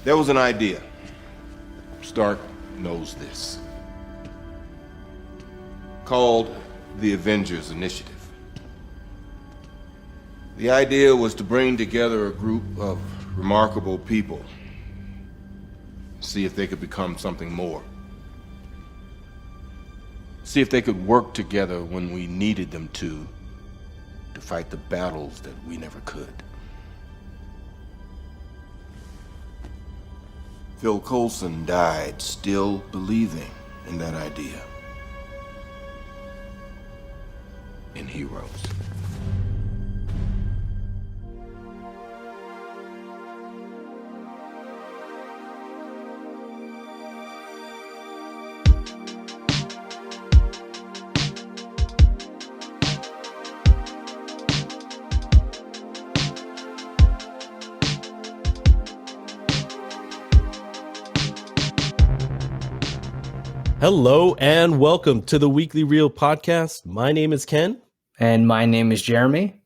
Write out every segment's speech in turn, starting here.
There was an idea. Stark knows this. Called the Avengers Initiative. The idea was to bring together a group of remarkable people. See if they could become something more. See if they could work together when we needed them to fight the battles that we never could. Phil Coulson died still believing in that idea. In heroes. Hello and welcome to the Weekly Reel Podcast. My name is Ken. And my name is Jeremy.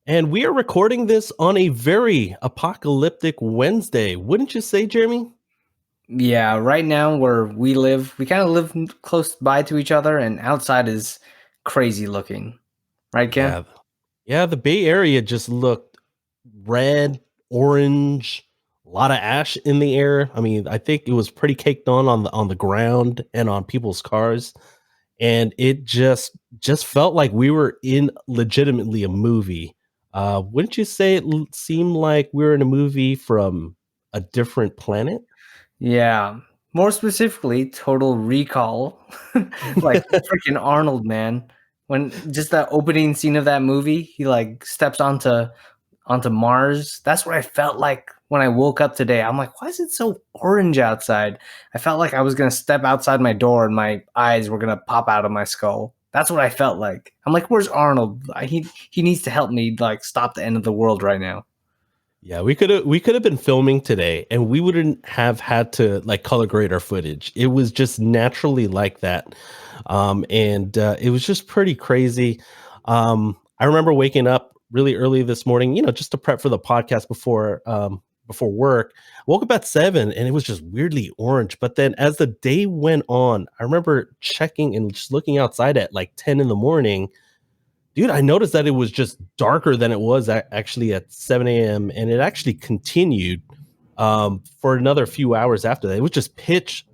And we are recording this on a very apocalyptic Wednesday. Wouldn't you say, Jeremy? Yeah, right now where we live, we kind of live close by to each other, and outside is crazy looking. Right, Ken? Yeah, the Bay Area just looked red, orange, a lot of ash in the air. I mean, I think it was pretty caked on the ground and on people's cars. And it just felt like we were in legitimately a movie. Wouldn't you say it seemed like we were in a movie from a different planet? Yeah. More specifically, Total Recall. Like freaking Arnold, man. When just that opening scene of that movie, he like steps onto Mars. That's what I felt like when I woke up today. I'm like, why is it so orange outside? I felt like I was going to step outside my door and my eyes were going to pop out of my skull. That's what I felt like. I'm like, where's Arnold? He needs to help me like stop the end of the world right now. Yeah, we could have been filming today and we wouldn't have had to like color grade our footage. It was just naturally like that. And it was just pretty crazy. I remember waking up really early this morning, just to prep for the podcast before work. I woke up at 7 and it was just weirdly orange. But then as the day went on, I remember checking and just looking outside at like 10 in the morning. Dude, I noticed that it was just darker than it was actually at 7 a.m. And it actually continued for another few hours after that. It was just pitch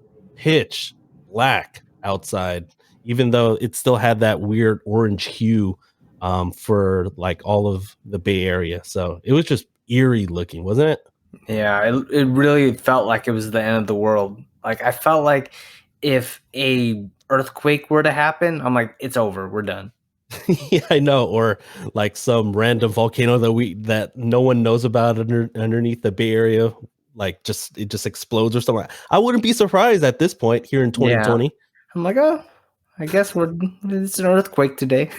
black outside, even though it still had that weird orange hue for like all of the Bay Area. So it was just eerie looking, wasn't it? Yeah, it really felt like it was the end of the world. Like I felt like if a earthquake were to happen, I'm like, it's over, we're done. Yeah, I know. Or like some random volcano that no one knows about underneath the Bay Area, like it just explodes or something. I wouldn't be surprised at this point here in 2020. Yeah. I'm like, oh, I guess it's an earthquake today.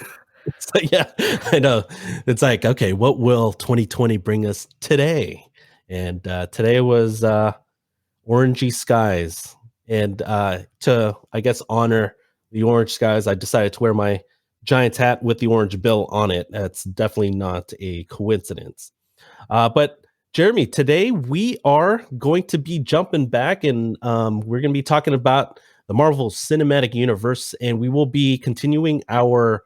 It's like, yeah, I know. It's like, okay, what will 2020 bring us today? And today was orangey skies. And to, I guess, honor the orange skies, I decided to wear my Giants hat with the orange bill on it. That's definitely not a coincidence. But Jeremy, today we are going to be jumping back and we're going to be talking about the Marvel Cinematic Universe, and we will be continuing our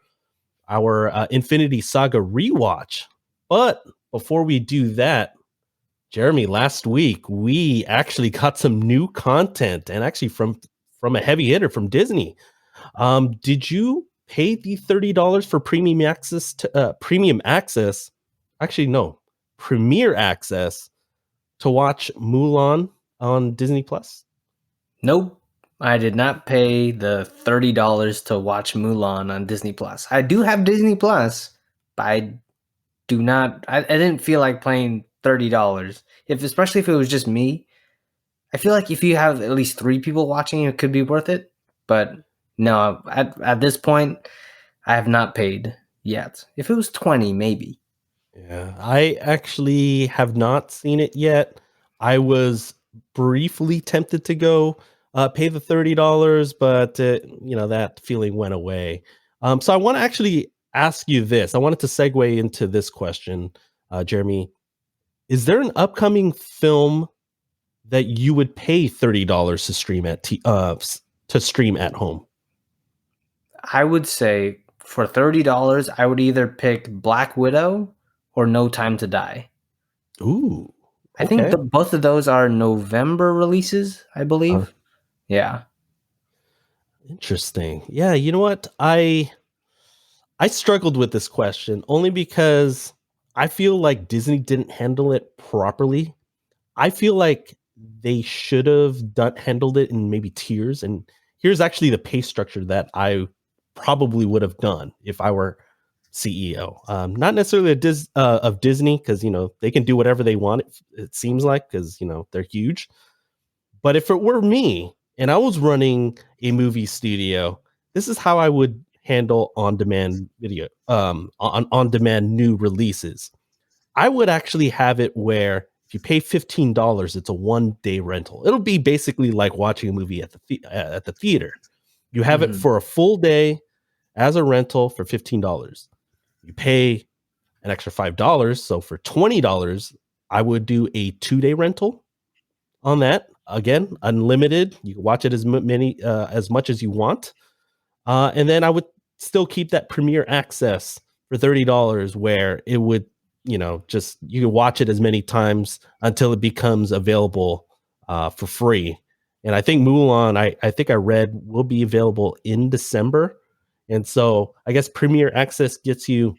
Infinity Saga rewatch. But before we do that, Jeremy, last week we actually got some new content, and actually from a heavy hitter from Disney. Did you pay the $30 for premium access premier access to watch Mulan on Disney Plus? Nope. I did not pay the $30 to watch Mulan on Disney Plus. I do have Disney Plus, but I didn't feel like paying $30. Especially if it was just me. I feel like if you have at least 3 people watching, it could be worth it. But no, at this point, I have not paid yet. If it was 20, maybe. Yeah, I actually have not seen it yet. I was briefly tempted to go pay the $30, but that feeling went away. So I want to actually ask you this. I wanted to segue into this question, Jeremy. Is there an upcoming film that you would pay $30 to stream at home? I would say for $30, I would either pick Black Widow or No Time to Die. Ooh, I think okay. both of those are November releases, I Uh, believe. Yeah. Interesting. Yeah, you know what? I struggled with this question only because I feel like Disney didn't handle it properly. I feel like they should have handled it in maybe tiers. And here's actually the pay structure that I probably would have done if I were CEO. Not necessarily of Disney, because they can do whatever they want. It seems like, because they're huge. But if it were me and I was running a movie studio, this is how I would handle on-demand video, on-demand new releases. I would actually have it where if you pay $15, it's a 1-day rental. It'll be basically like watching a movie at the theater. You have it for a full day as a rental for $15. You pay an extra $5, so for $20, I would do a 2-day rental on that. Again, unlimited. You can watch it as much as you want, and then I would still keep that premiere access for $30, where it would, just you can watch it as many times until it becomes available for free. And I think Mulan, I think I read, will be available in December, and so I guess premiere access gets you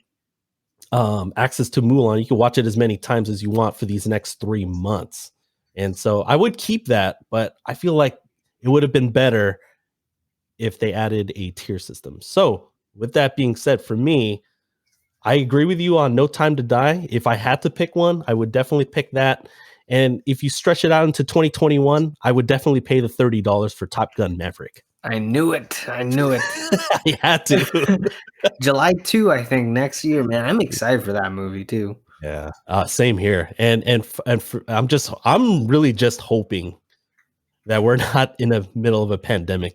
access to Mulan. You can watch it as many times as you want for these next 3 months. And so I would keep that, but I feel like it would have been better if they added a tier system. So with that being said, for me, I agree with you on No Time to Die. If I had to pick one, I would definitely pick that. And if you stretch it out into 2021, I would definitely pay the $30 for Top Gun Maverick. I knew it. I had to. July 2, I think, next year, man. I'm excited for that movie too. Yeah, same here. I'm really just hoping that we're not in the middle of a pandemic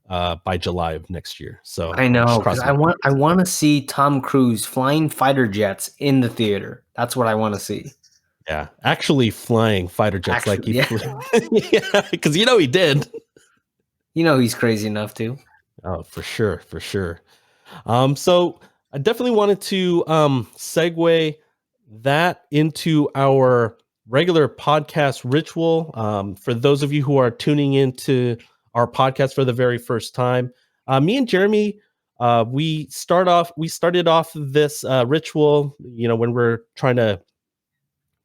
by July of next year. So I know, because I want to see Tom Cruise flying fighter jets in the theater. That's what I want to see. Yeah, actually flying fighter jets, yeah, because he did. He's crazy enough to. Oh, for sure. So I definitely wanted to segue that into our regular podcast ritual. For those of you who are tuning into our podcast for the very first time, me and Jeremy, we started off this ritual, when we're trying to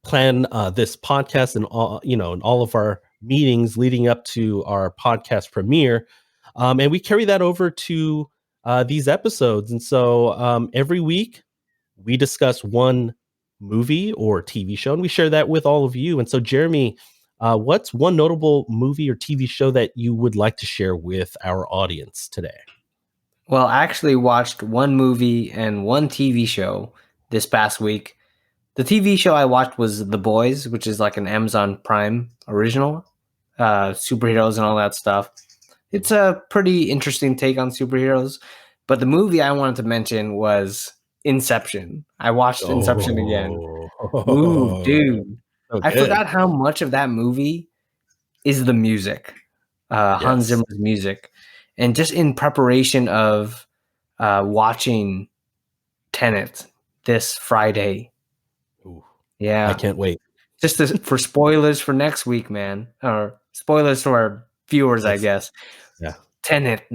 plan this podcast and all of our meetings leading up to our podcast premiere, and we carry that over to these episodes. And so every week we discuss one movie or TV show, and we share that with all of you. And so, Jeremy, what's one notable movie or TV show that you would like to share with our audience today? Well, I actually watched one movie and one TV show this past week. The TV show I watched was The Boys, which is like an Amazon Prime original, superheroes and all that stuff. It's a pretty interesting take on superheroes. But the movie I wanted to mention was Inception. I watched Inception again. Ooh, dude. So I forgot how much of that movie is the music, Hans Zimmer's music. And just in preparation of watching Tenet this Friday. Ooh, yeah. I can't wait. Just for spoilers for next week, man. Or spoilers to our viewers, I guess. Yeah. Tenet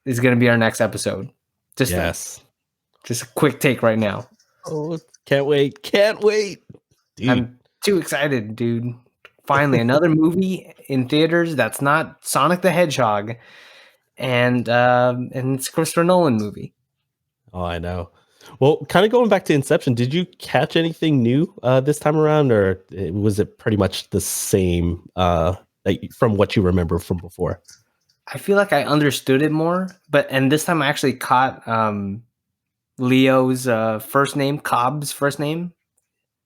is going to be our next episode. Just a quick take right now. Oh, can't wait. Dude. I'm too excited, dude. Finally, another movie in theaters that's not Sonic the Hedgehog. And it's a Christopher Nolan movie. Oh, I know. Well, kind of going back to Inception, did you catch anything new this time around, or was it pretty much the same from what you remember from before? I feel like I understood it more, and this time I actually caught Leo's first name, Cobb's first name.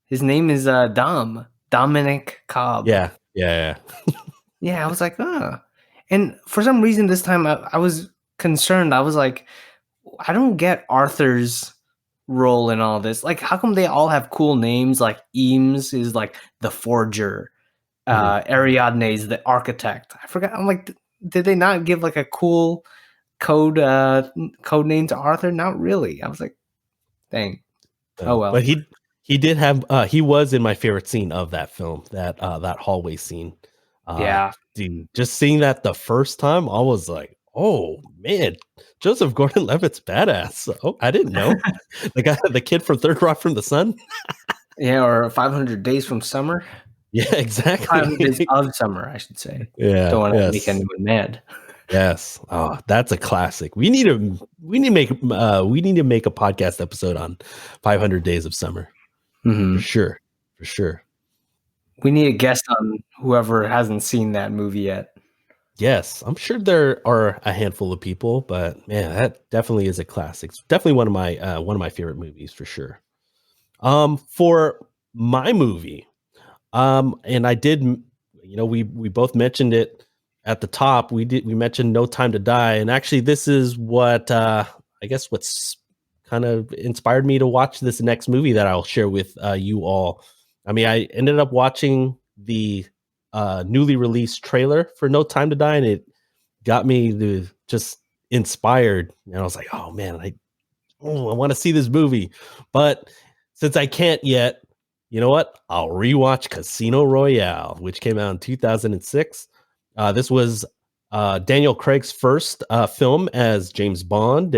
His name is Dominic Cobb. Yeah. Yeah, I was like, And for some reason this time I was concerned. I was like, I don't get Arthur's role in all this. Like, how come they all have cool names? Like Eames is like the forger, Ariadne's the architect. I forgot. I'm like, did they not give like a cool code name to Arthur? Not really. I was like, dang. Oh well. But he did have he was in my favorite scene of that film, that that hallway scene. Yeah. Dude, just seeing that the first time, I was like, oh man, Joseph Gordon-Levitt's badass. Oh, I didn't know. The guy, the kid from Third Rock from the Sun. Yeah, or 500 Days from Summer. Yeah, 500 exactly. Days of Summer, I should say. Yeah. Don't want to Yes. make anyone mad. Yes. Oh, that's a classic. We need to make a podcast episode on 500 Days of Summer. Mhm. For sure. For sure. We need a guest on whoever hasn't seen that movie yet. Yes, I'm sure there are a handful of people, but man, that definitely is a classic. It's definitely one of my favorite movies for sure. For my movie, and I did, we both mentioned it at the top. We mentioned No Time to Die, and actually, this is what I guess what's kind of inspired me to watch this next movie that I'll share with you all. I mean, I ended up watching the newly released trailer for No Time to Die, and it got me just inspired. And I was like, oh man, I want to see this movie. But since I can't yet, you know what? I'll rewatch Casino Royale, which came out in 2006. This was Daniel Craig's first film as James Bond,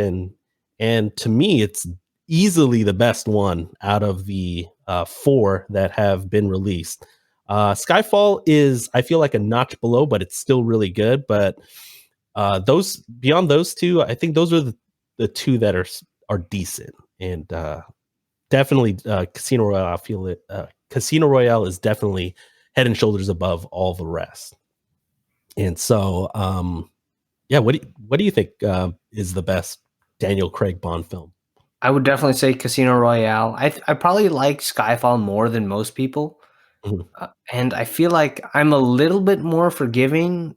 and to me, it's easily the best one out of the 4 that have been released. Skyfall is, I feel like, a notch below, but it's still really good. But those beyond those two, I think those are the 2 that are decent. And definitely Casino Royale. I feel it. Casino Royale is definitely head and shoulders above all the rest. And so, yeah, what do you think is the best Daniel Craig Bond film? I would definitely say Casino Royale. I probably like Skyfall more than most people. And I feel like I'm a little bit more forgiving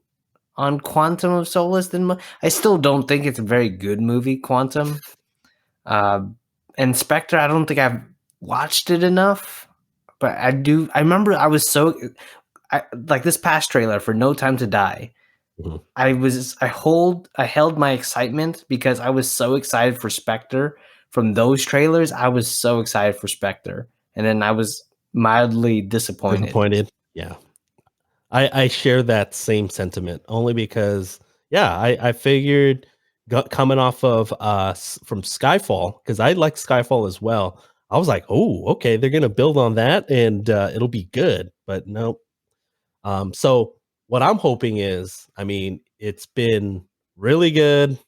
on Quantum of Solace than I still don't think it's a very good movie, Quantum. And Spectre, I don't think I've watched it enough, but I do. I remember I was like this past trailer for No Time to Die. I held my excitement because I was so excited for Spectre from those trailers. I was so excited for Spectre, and then I was mildly disappointed. Yeah. I share that same sentiment only because, yeah, I figured coming off of from Skyfall, because I like Skyfall as well. I was like, oh, okay, they're gonna build on that and it'll be good. But no. So what I'm hoping is, I mean, it's been really good.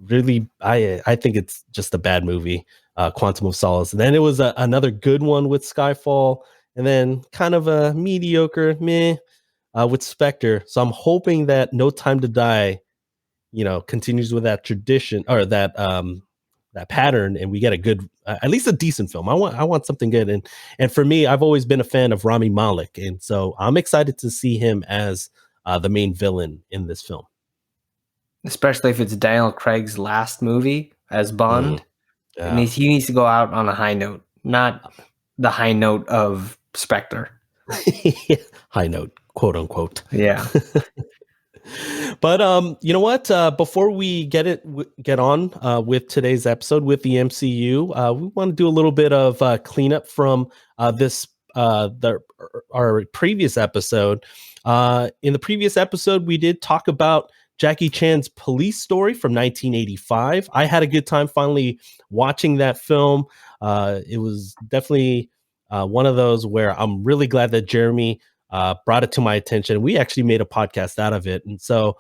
Really, I think it's just a bad movie, Quantum of Solace. And then it was another good one with Skyfall, and then kind of a mediocre meh with Spectre. So I'm hoping that No Time to Die, continues with that tradition or that pattern, and we get a good, at least a decent film. I want something good, and for me, I've always been a fan of Rami Malek, and so I'm excited to see him as the main villain in this film. Especially if it's Daniel Craig's last movie as Bond. Yeah. He needs to go out on a high note, not the high note of Spectre. High note, quote unquote. Yeah. But you know what? Before we get on with today's episode with the MCU, we want to do a little bit of cleanup from our previous episode. In the previous episode, we did talk about Jackie Chan's Police Story from 1985. I had a good time finally watching that film. It was definitely one of those where I'm really glad that Jeremy brought it to my attention. We actually made a podcast out of it. And so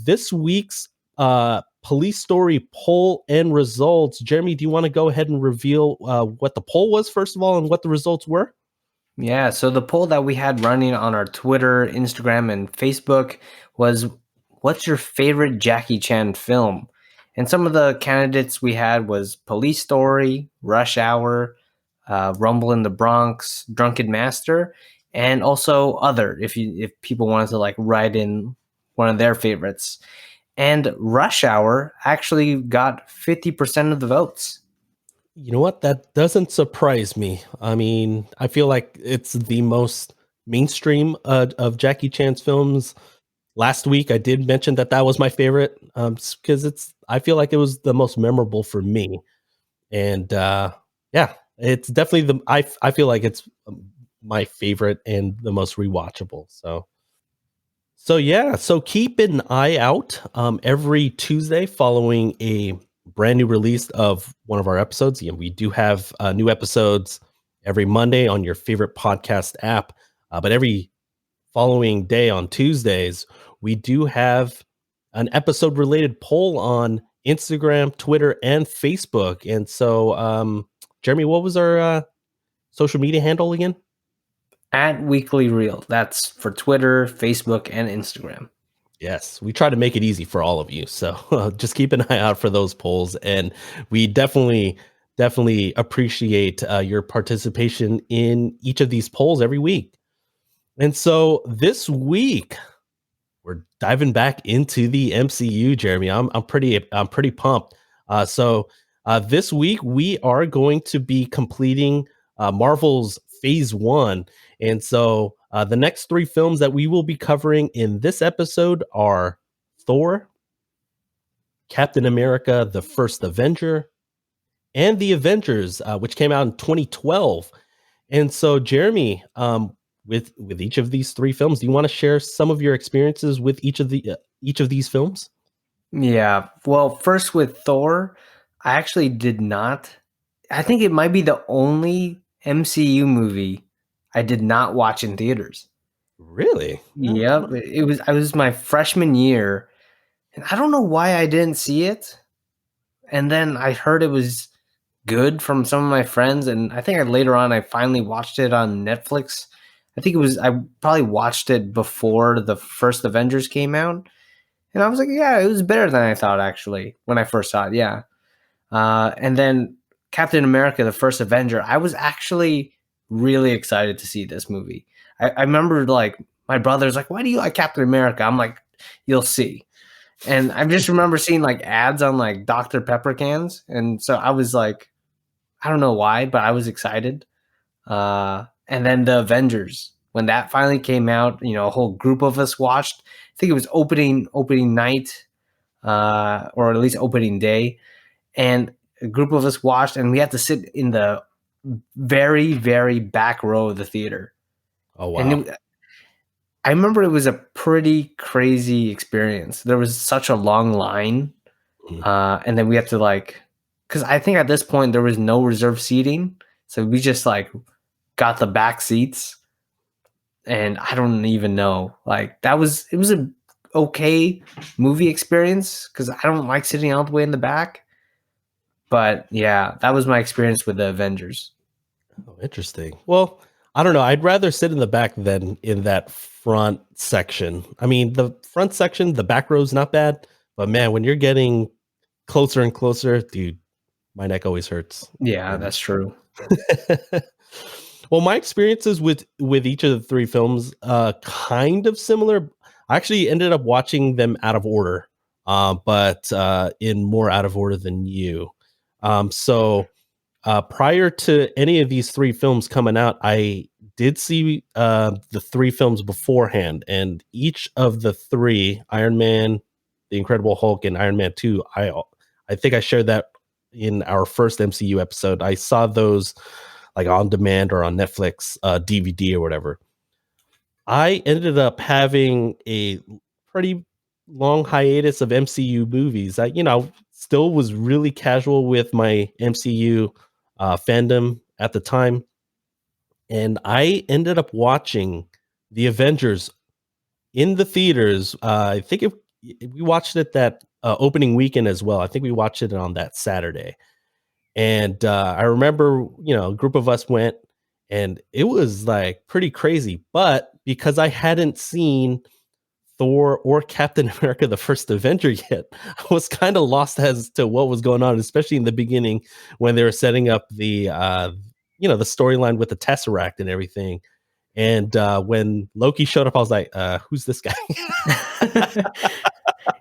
this week's Police Story poll and results, Jeremy, do you want to go ahead and reveal what the poll was, first of all, and what the results were? Yeah, so the poll that we had running on our Twitter, Instagram, and Facebook was, what's your favorite Jackie Chan film? And some of the candidates we had was Police Story, Rush Hour, Rumble in the Bronx, Drunken Master, and also other, if people wanted to like write in one of their favorites. And Rush Hour actually got 50% of the votes. You know what? That doesn't surprise me. I mean, I feel like it's the most mainstream of Jackie Chan's films. Last week, I did mention that was my favorite because I feel like it was the most memorable for me. And yeah, it's definitely I feel like it's my favorite and the most rewatchable. So yeah, so keep an eye out every Tuesday following a brand new release of one of our episodes. Yeah, we do have new episodes every Monday on your favorite podcast app, but every following day on Tuesdays, we do have an episode related poll on Instagram, Twitter, and Facebook. And so, Jeremy, what was our social media handle again? At Weekly Reel. That's for Twitter, Facebook, and Instagram. Yes, we try to make it easy for all of you. So just keep an eye out for those polls. And we definitely appreciate your participation in each of these polls every week. And so this week, we're diving back into the MCU, Jeremy. I'm pretty pumped. So this week we are going to be completing Marvel's Phase 1. And so the next 3 films that we will be covering in this episode are Thor, Captain America, the First Avenger, and the Avengers, which came out in 2012. And so, Jeremy, with each of these 3 films, do you want to share some of your experiences with each of these films? Yeah. Well, first with Thor, I actually did not. I think it might be the only MCU movie I did not watch in theaters. Really? Yep. It was my freshman year, and I don't know why I didn't see it. And then I heard it was good from some of my friends, and I think later on I finally watched it on Netflix. I probably watched it before the first Avengers came out, and I was like, yeah, it was better than I thought actually when I first saw it. Yeah. And then Captain America, the First Avenger, I was actually really excited to see this movie. I remember like my brother's like, why do you like Captain America? I'm like, you'll see. And I just remember seeing like ads on like Dr. Pepper cans. And so I was like, I don't know why, but I was excited. And then the Avengers, when that finally came out, a whole group of us watched. I think it was opening night, or at least opening day, and a group of us watched, and we had to sit in the very, very back row of the theater. Oh wow! And I remember it was a pretty crazy experience. There was such a long line, and then we had to because I think at this point there was no reserved seating, so we just got the back seats. And I don't even know. It was a okay movie experience because I don't like sitting all the way in the back. But yeah, that was my experience with the Avengers. Oh, interesting. Well, I don't know. I'd rather sit in the back than in that front section. I mean, the front section, the back row's not bad, but man, when you're getting closer and closer, dude, my neck always hurts. Yeah, that's true. Well, my experiences with each of the 3 films, kind of similar. I actually ended up watching them out of order, but in more out of order than you. So prior to any of these 3 films coming out, I did see the 3 films beforehand, and each of the 3, Iron Man, The Incredible Hulk, and Iron Man 2, I think I shared that in our first MCU episode. I saw those on demand or on Netflix, DVD or whatever. I ended up having a pretty long hiatus of MCU movies. I, still was really casual with my MCU fandom at the time. And I ended up watching The Avengers in the theaters. I think we watched it that opening weekend as well. I think we watched it on that Saturday. And I remember, a group of us went, and it was pretty crazy. But because I hadn't seen Thor or Captain America, the First Avenger yet, I was kind of lost as to what was going on, especially in the beginning when they were setting up the, the storyline with the Tesseract and everything. And when Loki showed up, I was like, who's this guy?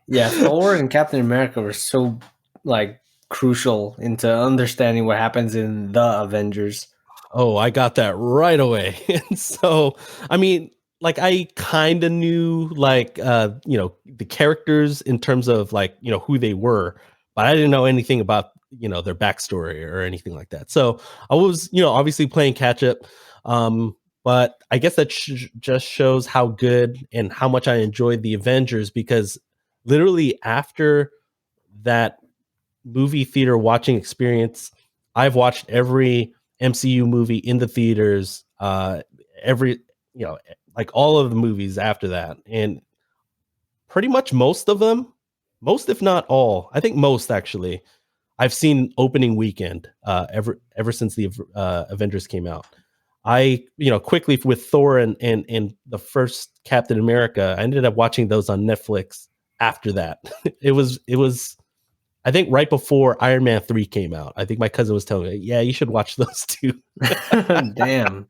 Yeah, Thor and Captain America were so crucial into understanding what happens in the Avengers. Oh, I got that right away. And so, I mean, like I kind of knew like the characters in terms of like, who they were, but I didn't know anything about, their backstory or anything like that. So, I was, obviously playing catch up. Um but I guess that just shows how good and how much I enjoyed the Avengers, because literally after that movie theater watching experience, I've watched every MCU movie in the theaters, every, like all of the movies after that. And pretty much most of them, most if not all, I think most actually, I've seen opening weekend, ever since the Avengers came out. I, quickly with Thor and the first Captain America, I ended up watching those on Netflix after that. It was I think right before Iron Man 3 came out. I think my cousin was telling me, yeah, you should watch those two. Damn.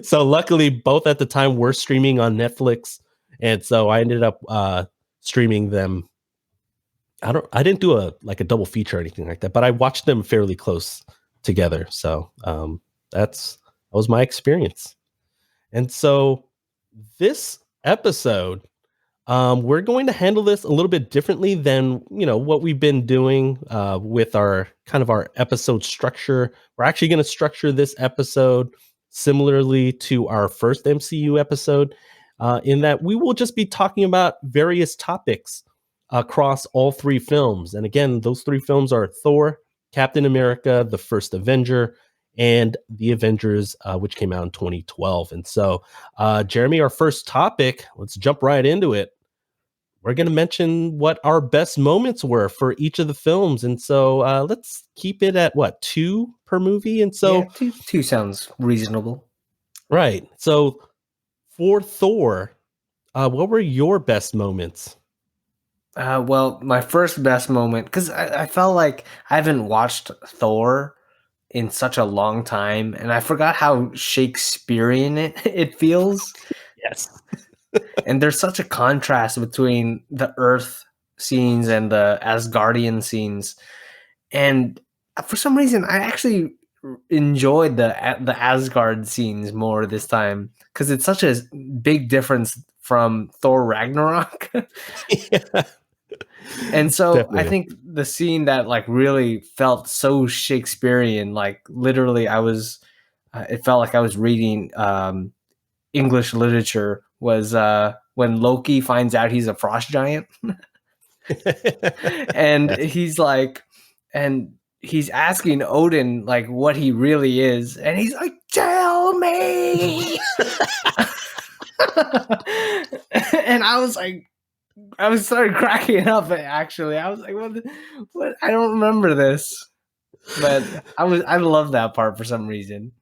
So luckily both at the time were streaming on Netflix. And so I ended up streaming them. I didn't do a double feature or anything like that, but I watched them fairly close together. So that was my experience. And so this episode, we're going to handle this a little bit differently than what we've been doing with our episode structure. We're actually going to structure this episode similarly to our first MCU episode, in that we will just be talking about various topics across all three films. And again, those three films are Thor, Captain America, the First Avenger, and the Avengers, which came out in 2012. And so, Jeremy, our first topic, let's jump right into it. We're going to mention what our best moments were for each of the films. And so let's keep it at what, 2 per movie? And so, yeah, two sounds reasonable. right. So for Thor, what were your best moments? Well, my first best moment, because I felt like I haven't watched Thor in such a long time, and I forgot how Shakespearean it feels. Yes. And there's such a contrast between the Earth scenes and the Asgardian scenes. And for some reason, I actually enjoyed the Asgard scenes more this time, because it's such a big difference from Thor Ragnarok. Yeah. And so Definitely. I think the scene that like really felt so Shakespearean, like literally it felt like I was reading English literature, was when Loki finds out he's a frost giant. And he's asking Odin like what he really is, and he's like, tell me. And I started cracking up. Actually, I was like, what? I don't remember this, but I love that part for some reason.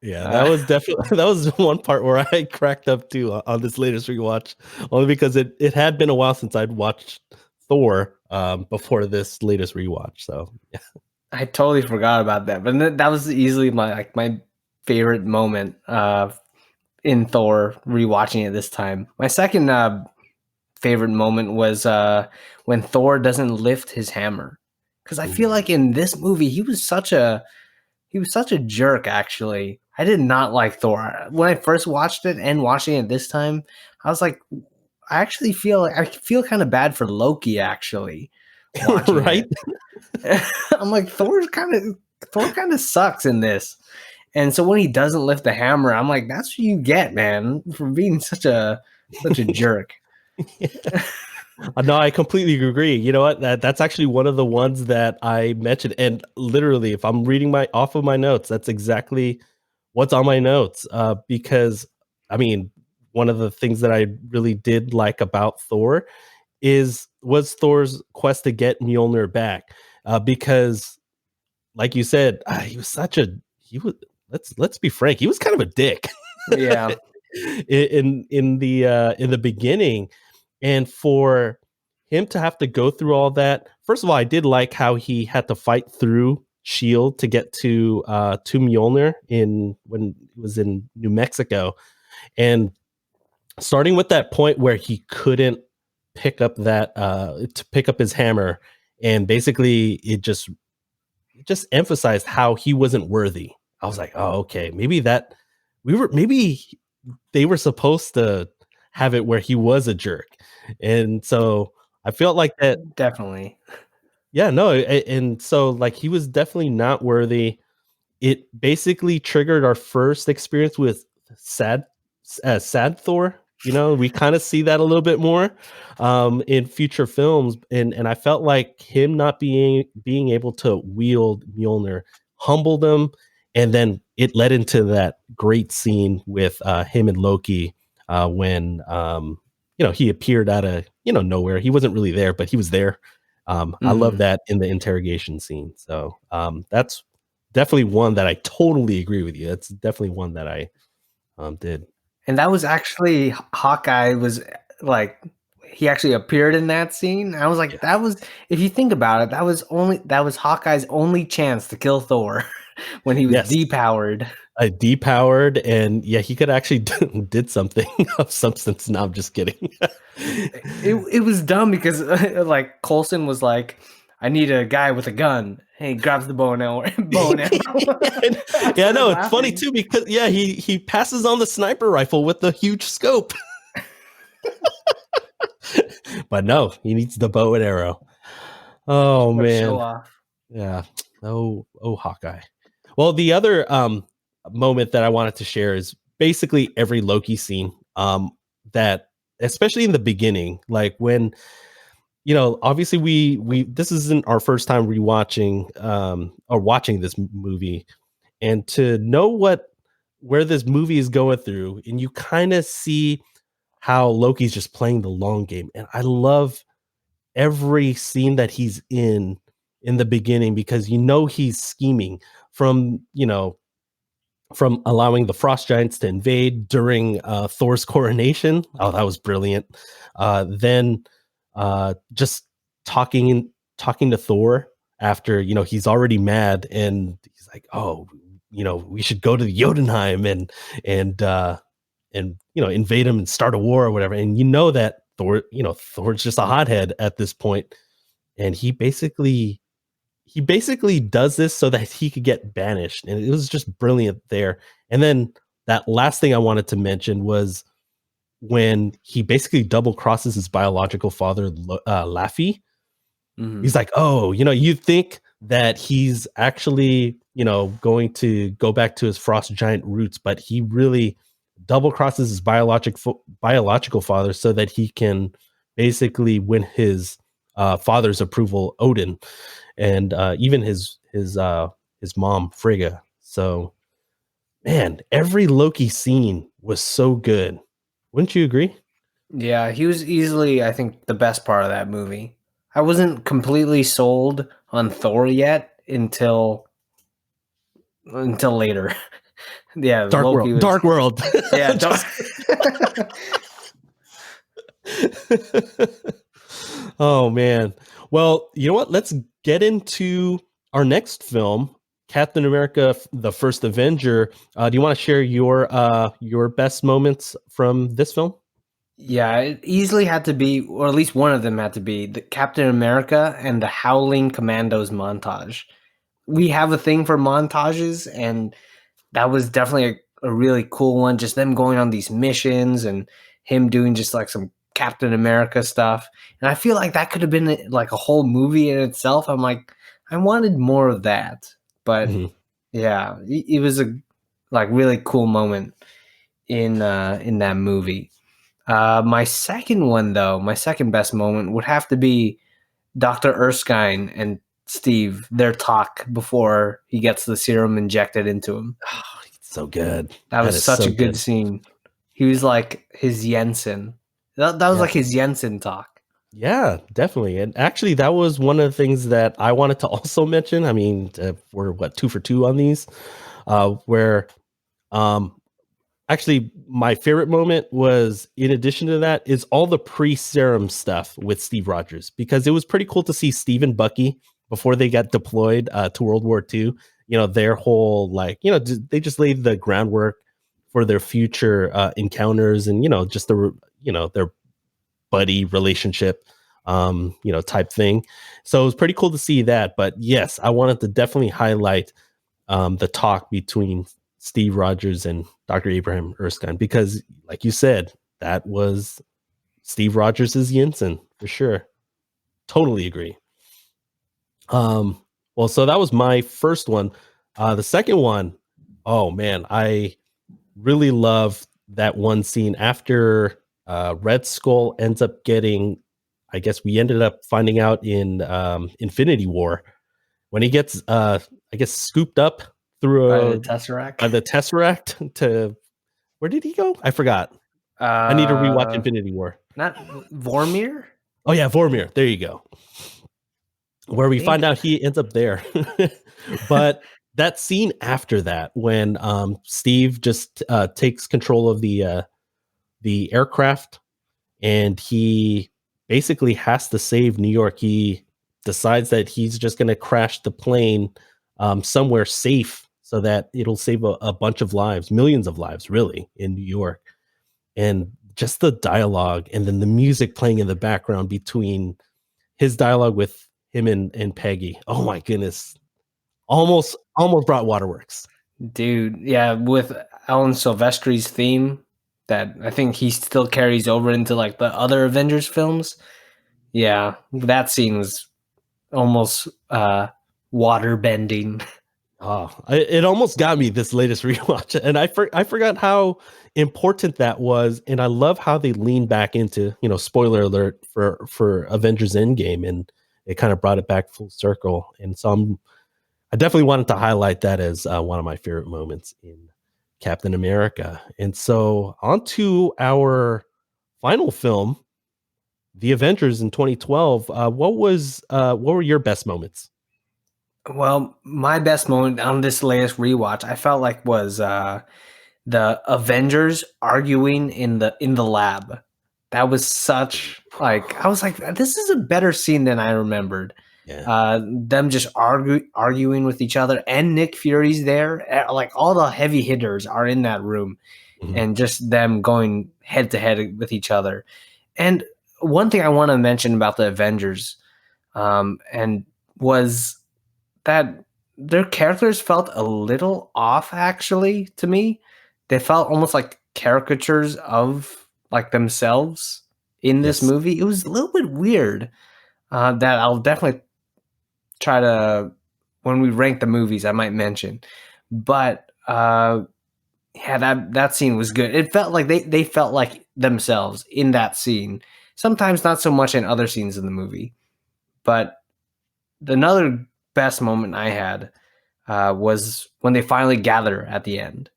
Yeah, that was definitely that was one part where I cracked up too on this latest rewatch, only because it had been a while since I'd watched Thor before this latest rewatch. So yeah. I totally forgot about that, but that was easily my favorite moment in Thor rewatching it this time. My second favorite moment was when Thor doesn't lift his hammer, because I feel like in this movie he was such a jerk. Actually, I did not like Thor when I first watched it, and watching it this time, I was like, I feel kind of bad for Loki actually. Right? I'm like, Thor kind of sucks in this. And so when he doesn't lift the hammer, I'm like, that's what you get, man, for being such a jerk. No, I completely agree. You know what? That's actually one of the ones that I mentioned. And literally, if I'm reading off of my notes, that's exactly what's on my notes. Because I mean, one of the things that I really did like about Thor was Thor's quest to get Mjolnir back. Because like you said, let's be frank, he was kind of a dick. Yeah. in the beginning. And for him to have to go through all that, first of all, I did like how he had to fight through Shield to get to Mjolnir when it was in New Mexico, and starting with that point where he couldn't pick up his hammer, and basically it just emphasized how he wasn't worthy. I was like, oh, okay, maybe maybe they were supposed to have it where he was a jerk. And so I felt like that. Definitely. Yeah, no. And so like he was definitely not worthy. It basically triggered our first experience with sad sad Thor. You know, we kind of see that a little bit more in future films, and I felt like him not being able to wield Mjolnir humbled him, and then it led into that great scene with him and Loki when he appeared out of nowhere. He wasn't really there, but he was there. I love that in the interrogation scene. So that's definitely one that I totally agree with you. That's definitely one that I did. And that was actually Hawkeye was like he actually appeared in that scene. I was like, Yeah. that was, if you think about it, that was Hawkeye's only chance to kill Thor when he was Yes. depowered. Depowered, and yeah, he could actually did something of substance. No, I'm just kidding. It was dumb because like Coulson was like, I need a guy with a gun. And he grabs the bow and arrow. Yeah, no, it's funny too because he passes on the sniper rifle with the huge scope. But no, he needs the bow and arrow. Oh man. Show off. Yeah. Oh, Hawkeye. Well, the other moment that I wanted to share is basically every Loki scene that especially in the beginning, like when obviously we this isn't our first time rewatching or watching this movie, and to know where this movie is going through, and you kind of see how Loki's just playing the long game. And I love every scene that he's in the beginning because he's scheming from from allowing the frost giants to invade during Thor's coronation. Oh, that was brilliant. Then just talking to Thor after he's already mad, and he's like, oh, we should go to Jotunheim and invade him and start a war or whatever. And that Thor's just a hothead at this point, and he basically does this so that he could get banished, and it was just brilliant there. And then that last thing I wanted to mention was when he basically double crosses his biological father, Laffy. He's like, oh, you think that he's actually, going to go back to his frost giant roots, but he really double crosses his biological father so that he can basically win his father's approval, Odin, and even his mom, Frigga. So, man, every Loki scene was so good. Wouldn't you agree? Yeah, he was easily, I think, the best part of that movie. I wasn't completely sold on Thor yet until later. Yeah, Dark Loki World. Dark World. Yeah, Oh man. Well, you know what? Let's get into our next film, Captain America: The First Avenger. Do you want to share your best moments from this film? Yeah, it easily had to be, or at least one of them had to be, the Captain America and the Howling Commandos montage. We have a thing for montages, and that was definitely a really cool one. Just them going on these missions and him doing just like some Captain America stuff. And I feel like that could have been like a whole movie in itself. I'm like, I wanted more of that. But yeah, it was a like really cool moment in that movie. My second one, though, my second best moment would have to be Dr. Erskine and Steve, their talk before he gets the serum injected into him. Oh, so good. That was such a good scene. He was like his Jensen. That was like his Jensen talk. Yeah, definitely. And actually, that was one of the things that I wanted to also mention. I mean, we're 2 for 2 on these, where actually, my favorite moment was, in addition to that, is all the pre-serum stuff with Steve Rogers, because it was pretty cool to see Steve and Bucky before they got deployed to World War II. Their whole they just laid the groundwork for their future encounters, and just their buddy relationship, type thing. So it was pretty cool to see that. But yes, I wanted to definitely highlight the talk between Steve Rogers and Dr. Abraham Erskine, because like you said, that was Steve Rogers' Yinsen for sure. Totally agree. Well, so that was my first one. The second one, oh man, I really love that one scene after Red Skull ends up getting, I guess we ended up finding out in Infinity War when he gets I guess scooped up By through the Tesseract. by the Tesseract to, where did he go? I forgot. I need to rewatch Infinity War. Not Vormir? Oh yeah, Vormir. There you go. Where we think- find out he ends up there. But that scene after that, when Steve just takes control of the aircraft, and he basically has to save New York. He decides that he's just going to crash the plane somewhere safe so that it'll save a bunch of lives, millions of lives, really, in New York. And just the dialogue, and then the music playing in the background between his dialogue with him and Peggy. Oh my goodness. Almost brought waterworks. Dude, yeah, with Alan Silvestri's theme that I think he still carries over into like the other Avengers films. Yeah, that scene was almost water bending. Oh, it almost got me this latest rewatch, and I forgot how important that was, and I love how they leaned back into, spoiler alert for Avengers Endgame, and it kind of brought it back full circle. And so I definitely wanted to highlight that as one of my favorite moments in Captain America. And so on to our final film, The Avengers in 2012. What were your best moments? Well, my best moment on this latest rewatch, I felt like was the Avengers arguing in the lab. That was such like I was like, this is a better scene than I remembered. Yeah. Them just arguing with each other, and Nick Fury's there. Like all the heavy hitters are in that room, Mhm. and just them going head to head with each other. And one thing I want to mention about the Avengers, and was that their characters felt a little off. Actually, to me, they felt almost like caricatures of like themselves in this Yes. movie. It was a little bit weird. That I'll definitely try to, when we rank the movies, I might mention. But yeah, that scene was good. It felt like they felt like themselves in that scene. Sometimes not so much in other scenes in the movie. But another best moment I had was when they finally gather at the end.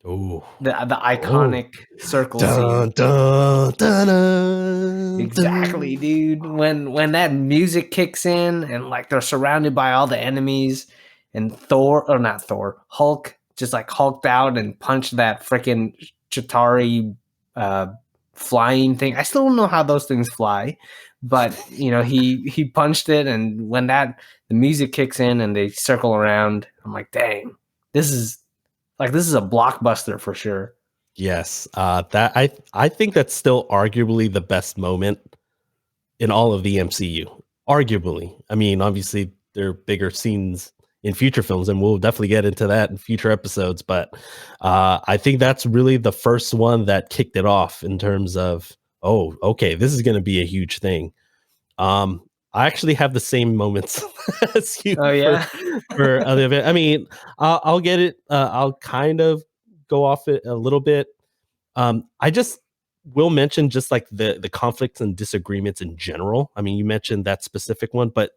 Oh, The iconic circle scene. dun, dun, dun, dun, Exactly, dun. dude. When that music kicks in and like they're surrounded by all the enemies, and Hulk just like hulked out and punched that freaking Chitauri flying thing. I still don't know how those things fly, but he punched it, and when the music kicks in and they circle around, I'm like, dang, this is a blockbuster for sure. Yes, that I think that's still arguably the best moment in all of the MCU. Arguably, I mean, obviously there are bigger scenes in future films, and we'll definitely get into that in future episodes. But I think that's really the first one that kicked it off in terms of, oh, okay, this is going to be a huge thing. I actually have the same moments as you. Oh yeah. For other event. I mean, I'll get it. I'll kind of go off it a little bit. I just will mention just like the conflicts and disagreements in general. I mean, you mentioned that specific one, but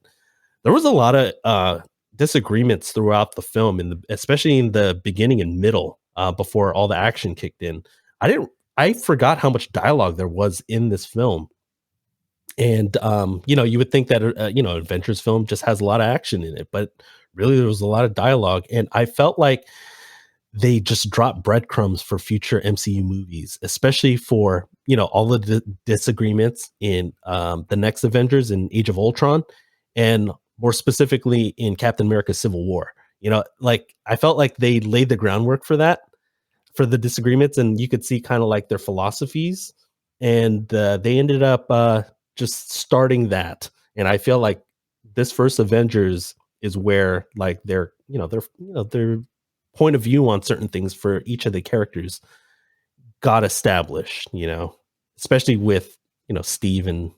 there was a lot of disagreements throughout the film, especially in the beginning and middle, before all the action kicked in. I forgot how much dialogue there was in this film. And you would think that Avengers film just has a lot of action in it, but really there was a lot of dialogue, and I felt like they just dropped breadcrumbs for future MCU movies, especially for all the disagreements in the next Avengers in Age of Ultron, and more specifically in Captain America: Civil War. Like I felt like they laid the groundwork for that, for the disagreements, and you could see kind of like their philosophies, and they ended up just starting that. And I feel like this first Avengers is where like their their point of view on certain things for each of the characters got established, especially with, Steve and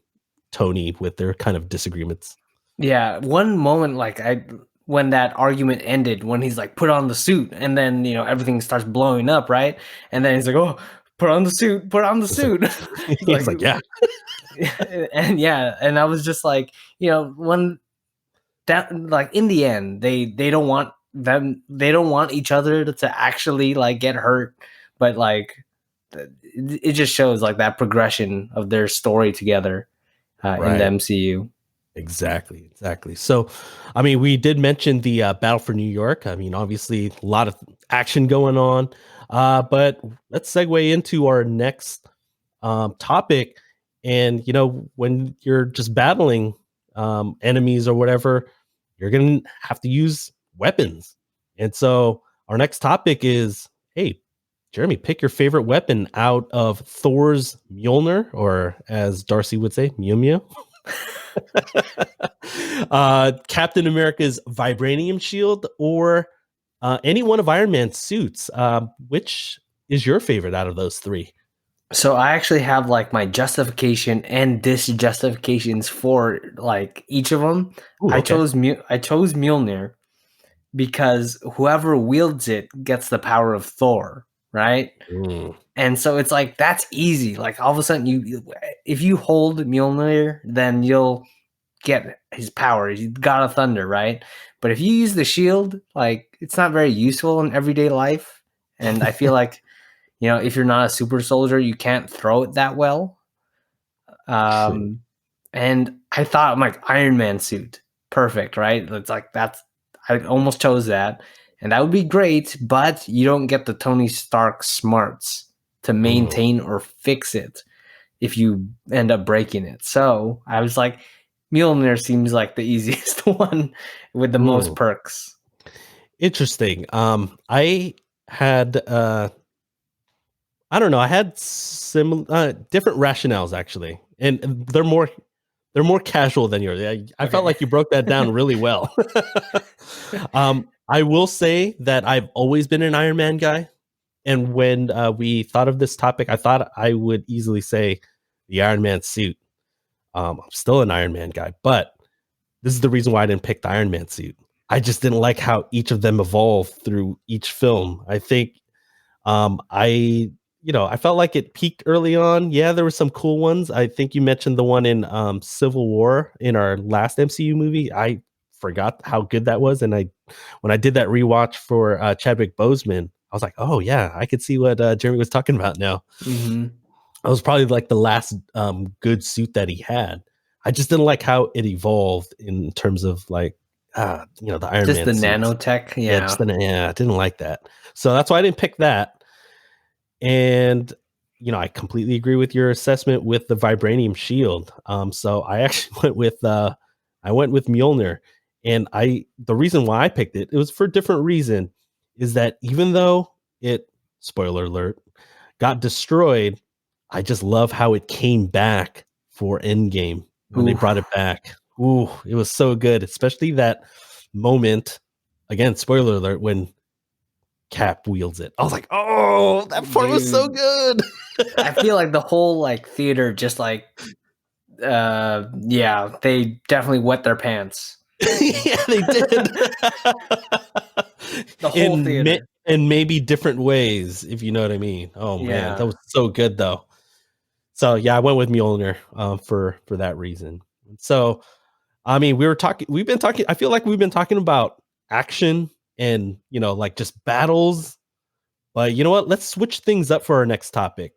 Tony with their kind of disagreements. Yeah, one moment when that argument ended, when he's like, put on the suit, and then everything starts blowing up, right? And then he's like, oh, put on the suit, put on the suit. He's like, yeah. And I was just like, when that, like, in the end, they don't want each other to actually like get hurt, but like it just shows like that progression of their story together in the MCU. Exactly. So, I mean, we did mention the Battle for New York. I mean, obviously, a lot of action going on. But let's segue into our next topic. And, when you're just battling enemies or whatever, you're going to have to use weapons. And so our next topic is, hey, Jeremy, pick your favorite weapon out of Thor's Mjolnir, or as Darcy would say, Mew Mew. Captain America's vibranium shield, or any one of Iron Man's suits. Which is your favorite out of those three? So I actually have like my justification and disjustifications for like each of them. Ooh, okay. I chose Mjolnir because whoever wields it gets the power of Thor, right? And so it's like, that's easy. Like all of a sudden, if you hold Mjolnir, then you'll get his power. He's God of Thunder, right? But if you use the shield, like, it's not very useful in everyday life. And I feel like, if you're not a super soldier, you can't throw it that well. And I thought, my Iron Man suit, perfect, right? It's like, I almost chose that. And that would be great, but you don't get the Tony Stark smarts to maintain or fix it if you end up breaking it. So I was like, Mjolnir seems like the easiest one with the most perks. Interesting. I had I don't know, I had similar different rationales actually. And they're more casual than yours. I felt like you broke that down really well. I will say that I've always been an Iron Man guy. And when we thought of this topic, I thought I would easily say the Iron Man suit. I'm still an Iron Man guy, but this is the reason why I didn't pick the Iron Man suit. I just didn't like how each of them evolved through each film. I think I felt like it peaked early on. Yeah, there were some cool ones. I think you mentioned the one in Civil War in our last MCU movie. I forgot how good that was. And when I did that rewatch for Chadwick Boseman, I was like, oh yeah, I could see what Jeremy was talking about now. Mm-hmm. I was probably like the last good suit that he had. I just didn't like how it evolved in terms of like, the Iron Man. Just the suits. Nanotech. Yeah. I didn't like that. So that's why I didn't pick that. And, I completely agree with your assessment with the vibranium shield. So I actually went with Mjolnir. And the reason why I picked it was for a different reason, is that even though it, spoiler alert, got destroyed, I just love how it came back for Endgame when they brought it back. Ooh, it was so good, especially that moment, again, spoiler alert, when Cap wields it. I was like, oh, that part was so good. I feel like the whole like theater just like they definitely wet their pants. Yeah, they did. The whole theater. In maybe different ways, if you know what I mean. Oh man, that was so good though. So yeah, I went with Mjolnir for that reason. So I mean, we've been talking, I feel like we've been talking about action and like just battles. But you know what? Let's switch things up for our next topic.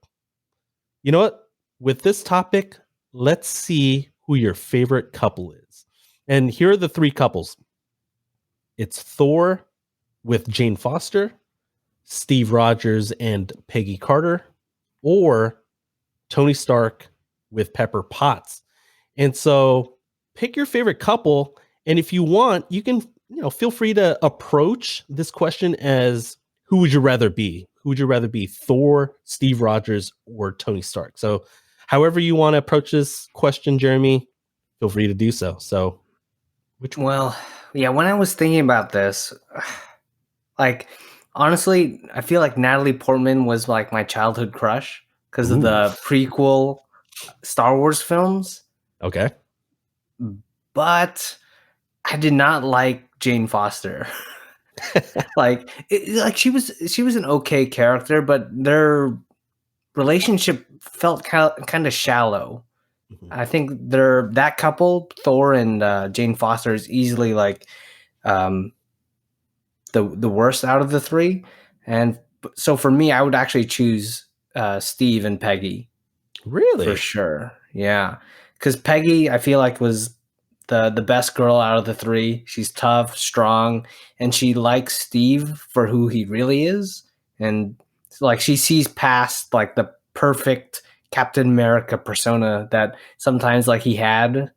You know what? With this topic, let's see who your favorite couple is. And here are the three couples. It's Thor with Jane Foster, Steve Rogers and Peggy Carter, or Tony Stark with Pepper Potts. And so pick your favorite couple. And if you want, you can, feel free to approach this question as, who would you rather be? Who would you rather be, Thor, Steve Rogers, or Tony Stark? So however you want to approach this question, Jeremy, feel free to do so. So Well, Yeah, when I was thinking about this, like honestly, I feel like Natalie Portman was like my childhood crush because of Ooh, the prequel Star Wars films, okay. but I did not like Jane Foster. Like she was an okay character, but their relationship felt kind of shallow. Mhm. I think they're that couple, Thor and Jane Foster, is easily like um, the worst out of the three. And so for me, I would actually choose Steve and Peggy for Really? sure. Yeah, because Peggy, I feel like was the best girl out of the three. She's tough, strong, and she likes Steve for who he really is. And like she sees past like the perfect Captain America persona that sometimes like he had,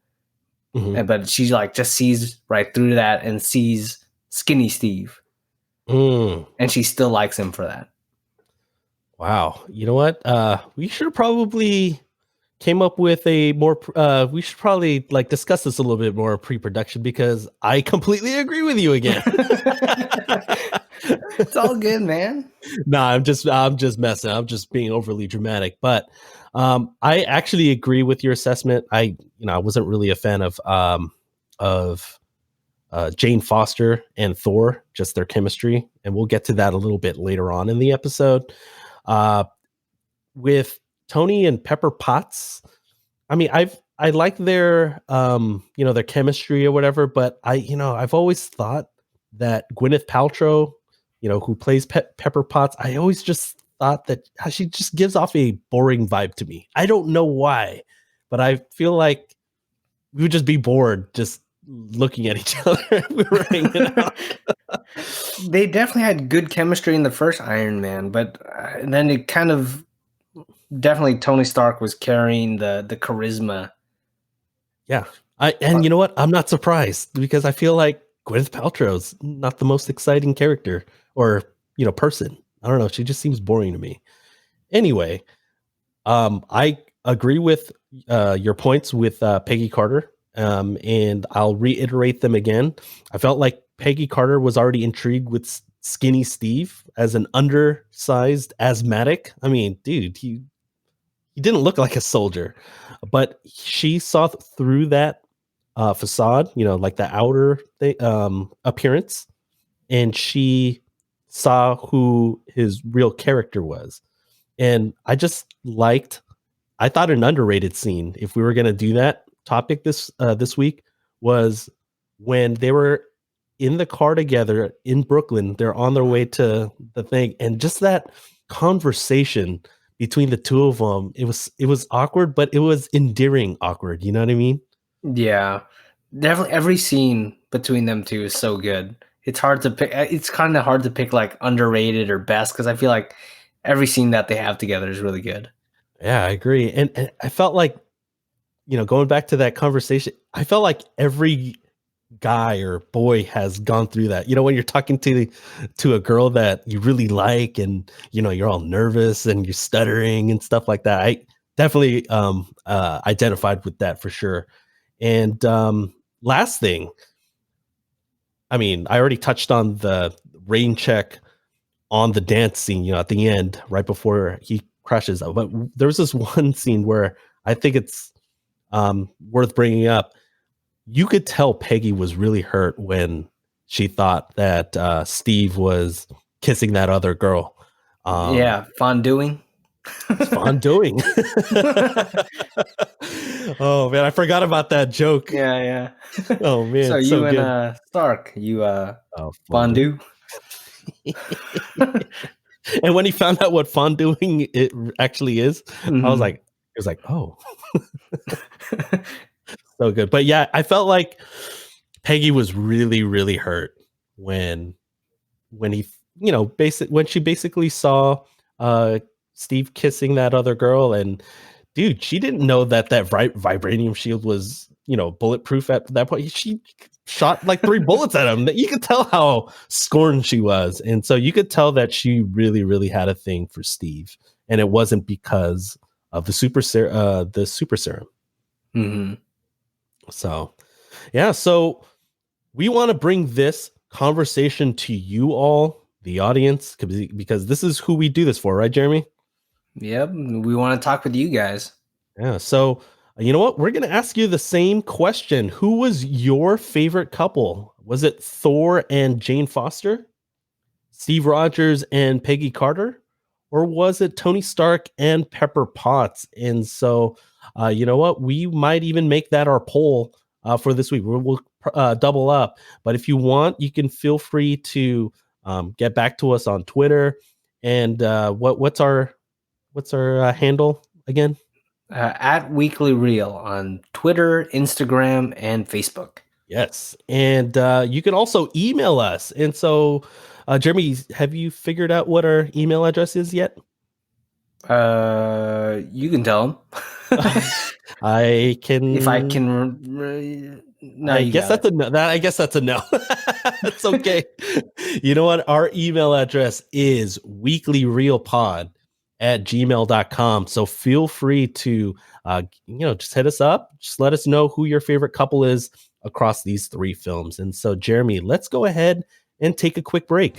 Mhm. but she like just sees right through that and sees skinny Steve, Mm. and she still likes him for that. Wow. You know what? We should probably came up with a more we should probably like discuss this a little bit more pre-production because I completely agree with you again. It's all good, man. Nah, I'm just messing. I'm just being overly dramatic. But I actually agree with your assessment. I wasn't really a fan of Jane Foster and Thor, just their chemistry, and we'll get to that a little bit later on in the episode. Uh, with Tony and Pepper Potts, I mean, I like their their chemistry or whatever, but I've always thought that Gwyneth Paltrow, who plays Pepper Potts, I always just thought that she just gives off a boring vibe to me. I don't know why, but I feel like we would just be bored just looking at each other if we were hanging out. They definitely had good chemistry in the first Iron Man, but then it kind of definitely Tony Stark was carrying the charisma. Yeah. Uh, And you know what? I'm not surprised because I feel like Gwyneth Paltrow's not the most exciting character or, person. I don't know. She just seems boring to me. Anyway, I agree with your points with Peggy Carter. And I'll reiterate them again. I felt like Peggy Carter was already intrigued with Skinny Steve as an undersized asthmatic. I mean, dude, he didn't look like a soldier, but she saw through that facade, like the outer appearance, and she saw who his real character was. And I thought an underrated scene, if we were going to do that topic this week, was when they were in the car together in Brooklyn. They're on their way to the thing, and just that conversation between the two of them, it was awkward, but it was endearing awkward. You know what I mean? yeah, definitely every scene between them two is so good. It's hard to pick. It's kind of hard to pick like underrated or best because I feel like every scene that they have together is really good. Yeah, I agree. And I felt like, going back to that conversation, I felt like every guy or boy has gone through that. When you're talking to a girl that you really like, and you're all nervous and you're stuttering and stuff like that. I definitely identified with that for sure. And last thing, I mean, I already touched on the rain check on the dance scene, at the end, right before he crashes. But there's this one scene where I think it's worth bringing up. You could tell Peggy was really hurt when she thought that Steve was kissing that other girl. Yeah, fondueing. Fondoing. Oh man, I forgot about that joke. Yeah, yeah. Oh man, So it's you so and good. Stark, you Oh, fondue. fondue. And when he found out what fonduing it actually is, I was Mhm. like, it was like, oh, so good. But yeah, I felt like Peggy was really, really hurt when he, when she basically saw uh Steve kissing that other girl. And dude, she didn't know that vibranium shield was, bulletproof at that point. She shot like 3 bullets at him. You could tell how scorned she was. And so you could tell that she really, really had a thing for Steve. And it wasn't because of the super serum. Mhm. So, yeah. So we want to bring this conversation to you all, the audience, because this is who we do this for, right, Jeremy? Yep, we want to talk with you guys. Yeah. So, you know what? We're going to ask you the same question. Who was your favorite couple? Was it Thor and Jane Foster? Steve Rogers and Peggy Carter? Or was it Tony Stark and Pepper Potts? And so, you know what? We might even make that our poll for this week. We'll double up. But if you want, you can feel free to get back to us on Twitter. And what's our handle again? At Weekly Reel on Twitter, Instagram, and Facebook. Yes. And you can also email us. And so, Jeremy, have you figured out what our email address is yet? You can tell them. I can. If I can. No, I guess that's a no. I guess that's a no. It's okay. You know what? Our email address is weeklyreelpod@gmail.com. So feel free to, just hit us up. Just let us know who your favorite couple is across these 3 films. And so, Jeremy, let's go ahead and take a quick break.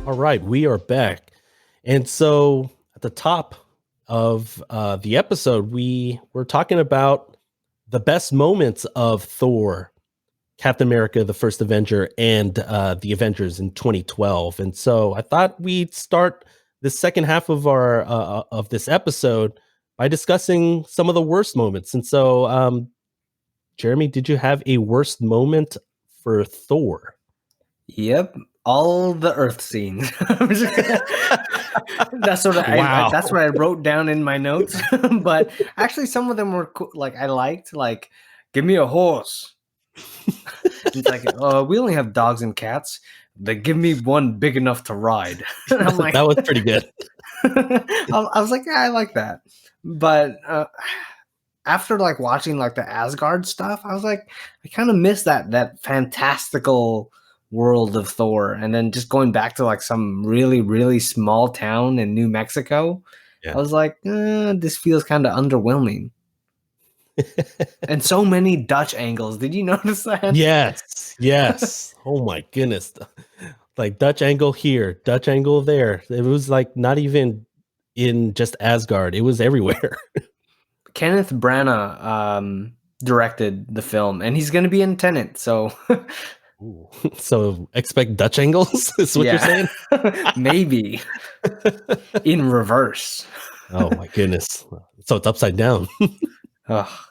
All right, we are back. And so at the top of the episode, we were talking about the best moments of Thor, Captain America, the First Avenger, and the Avengers in 2012. And so I thought we'd start the second half of our of this episode by discussing some of the worst moments. And so, Jeremy, did you have a worst moment for Thor? Yep, all the Earth scenes. That's what that's what I wrote down in my notes. But actually, some of them were cool. Like I liked, like, give me a horse. It's like, we only have dogs and cats. They give me one big enough to ride. And I'm like, that was pretty good. I was like, yeah, I like that. But after like watching like the Asgard stuff, I was like, I kind of miss that fantastical world of Thor, and then just going back to like some really, really small town in New Mexico. Yeah. I was like, this feels kind of underwhelming. And so many Dutch angles. Did you notice that? Yes. Oh my goodness. Like Dutch angle here, Dutch angle there. It was like not even in just Asgard. It was everywhere. Kenneth Branagh directed the film, and he's going to be in Tenet. So, so expect Dutch angles. Is what you're saying? Maybe in reverse. Oh my goodness! So it's upside down. Oh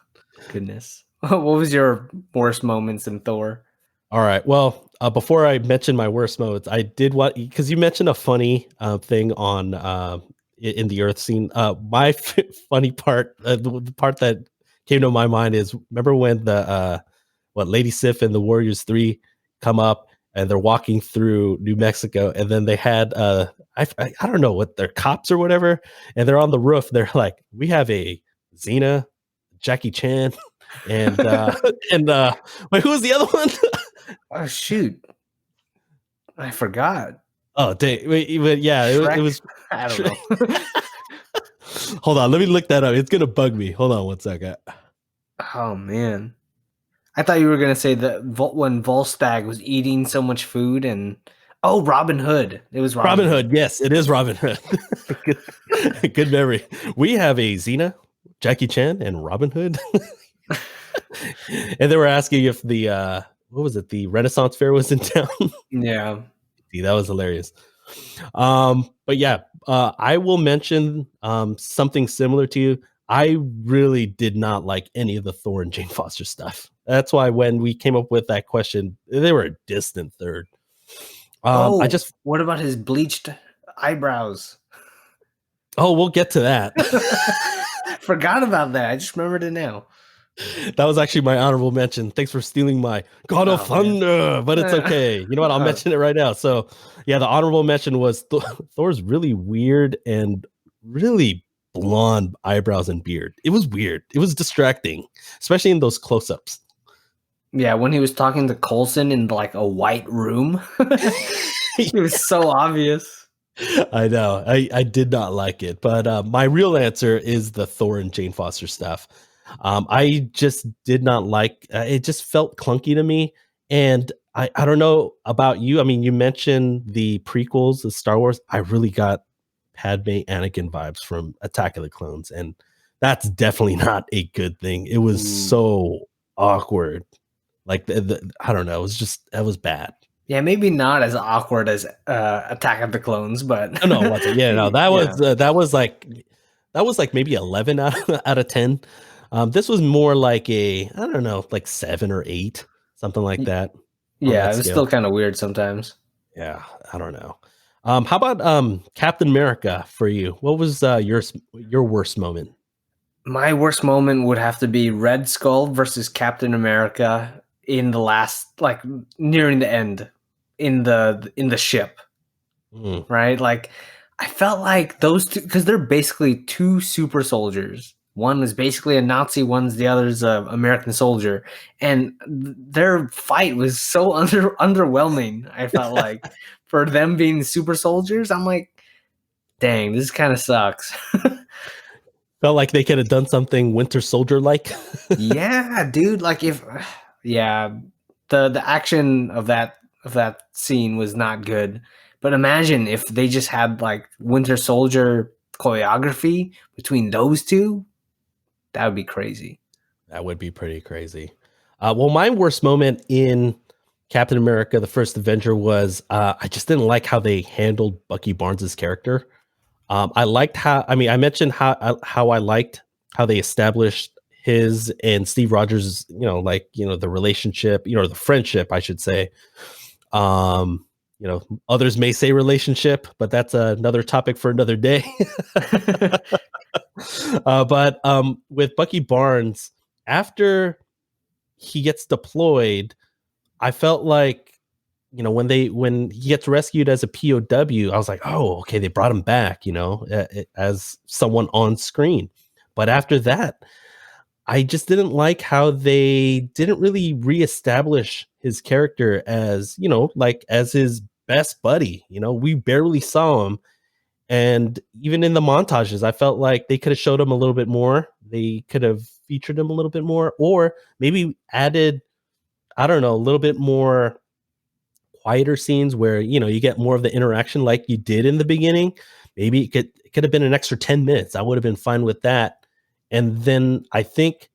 goodness! What was your worst moments in Thor? All right. Well, before I mention my worst moments, I did because you mentioned a funny thing on in the Earth scene. My funny part, the part that came to my mind is, remember when the Lady Sif and the Warriors 3 come up and they're walking through New Mexico, and then they had I don't know what, they're cops or whatever, and they're on the roof. They're like, we have a Xena, Jackie Chan, and wait, who was the other one? Oh shoot, I forgot. Oh dang! Wait, yeah, it was. I don't know. Hold on, let me look that up. It's gonna bug me. Hold on one second. Oh man, I thought you were gonna say that when Volstagg was eating so much food, and Robin Hood. It was Robin Hood. Yes, it is Robin Hood. Good memory. We have a Xena, Jackie Chan, and Robin Hood. And they were asking if the what was it? The Renaissance Fair was in town. Yeah. See, that was hilarious. But yeah, I will mention something similar to you. I really did not like any of the Thor and Jane Foster stuff. That's why when we came up with that question, they were a distant third. What about his bleached eyebrows? Oh, we'll get to that. Forgot about that. I just remembered it now. That was actually my honorable mention. Thanks for stealing my God of Thunder, man. But it's okay. You know what? I'll mention it right now. So yeah, the honorable mention was Thor's really weird and really blonde eyebrows and beard. It was weird. It was distracting, especially in those close-ups. Yeah, when he was talking to Coulson in like a white room, it was so obvious. I know. I did not like it, but my real answer is the Thor and Jane Foster stuff. I just did not like. It just felt clunky to me, and I don't know about you. I mean, you mentioned the prequels of Star Wars. I really got Padme Anakin vibes from Attack of the Clones, and that's definitely not a good thing. It was Ooh. so awkward. Like I don't know. It was bad. Yeah, maybe not as awkward as Attack of the Clones, but No, it wasn't. Yeah, no, yeah. that was like maybe 11 out of 10. This was more like I don't know, like 7 or 8, something like that on Yeah, that it was scale. still kind of weird sometimes. Yeah, I don't know. How about Captain America for you? What was your worst moment? My worst moment would have to be Red Skull versus Captain America in the last, like nearing the end, in the ship, Mm. right? Like I felt like those two, because they're basically two super soldiers. One is basically a Nazi, one's the other's a American soldier, and their fight was so underwhelming. I felt like for them being super soldiers, I'm like, dang, this kind of sucks. Felt like they could have done something Winter Soldier like. Yeah, dude. Like if, yeah, the action of that scene was not good. But imagine if they just had like Winter Soldier choreography between those two. That would be crazy. That would be pretty crazy. Well, my worst moment in Captain America: The First Avenger was I just didn't like how they handled Bucky Barnes's character. I liked how I mentioned how I liked how they established his and Steve Rogers, the relationship, the friendship, I should say. Others may say relationship, but that's another topic for another day. But with Bucky Barnes, after he gets deployed, I felt like, when he gets rescued as a POW, I was like, oh, okay, they brought him back, as someone on screen. But after that, I just didn't like how they didn't really reestablish his character as, like as his best buddy. We barely saw him. And even in the montages, I felt like they could have showed him a little bit more. They could have featured him a little bit more, or maybe added, I don't know, a little bit more quieter scenes where, you get more of the interaction like you did in the beginning. Maybe it could have been an extra 10 minutes. I would have been fine with that. And then I think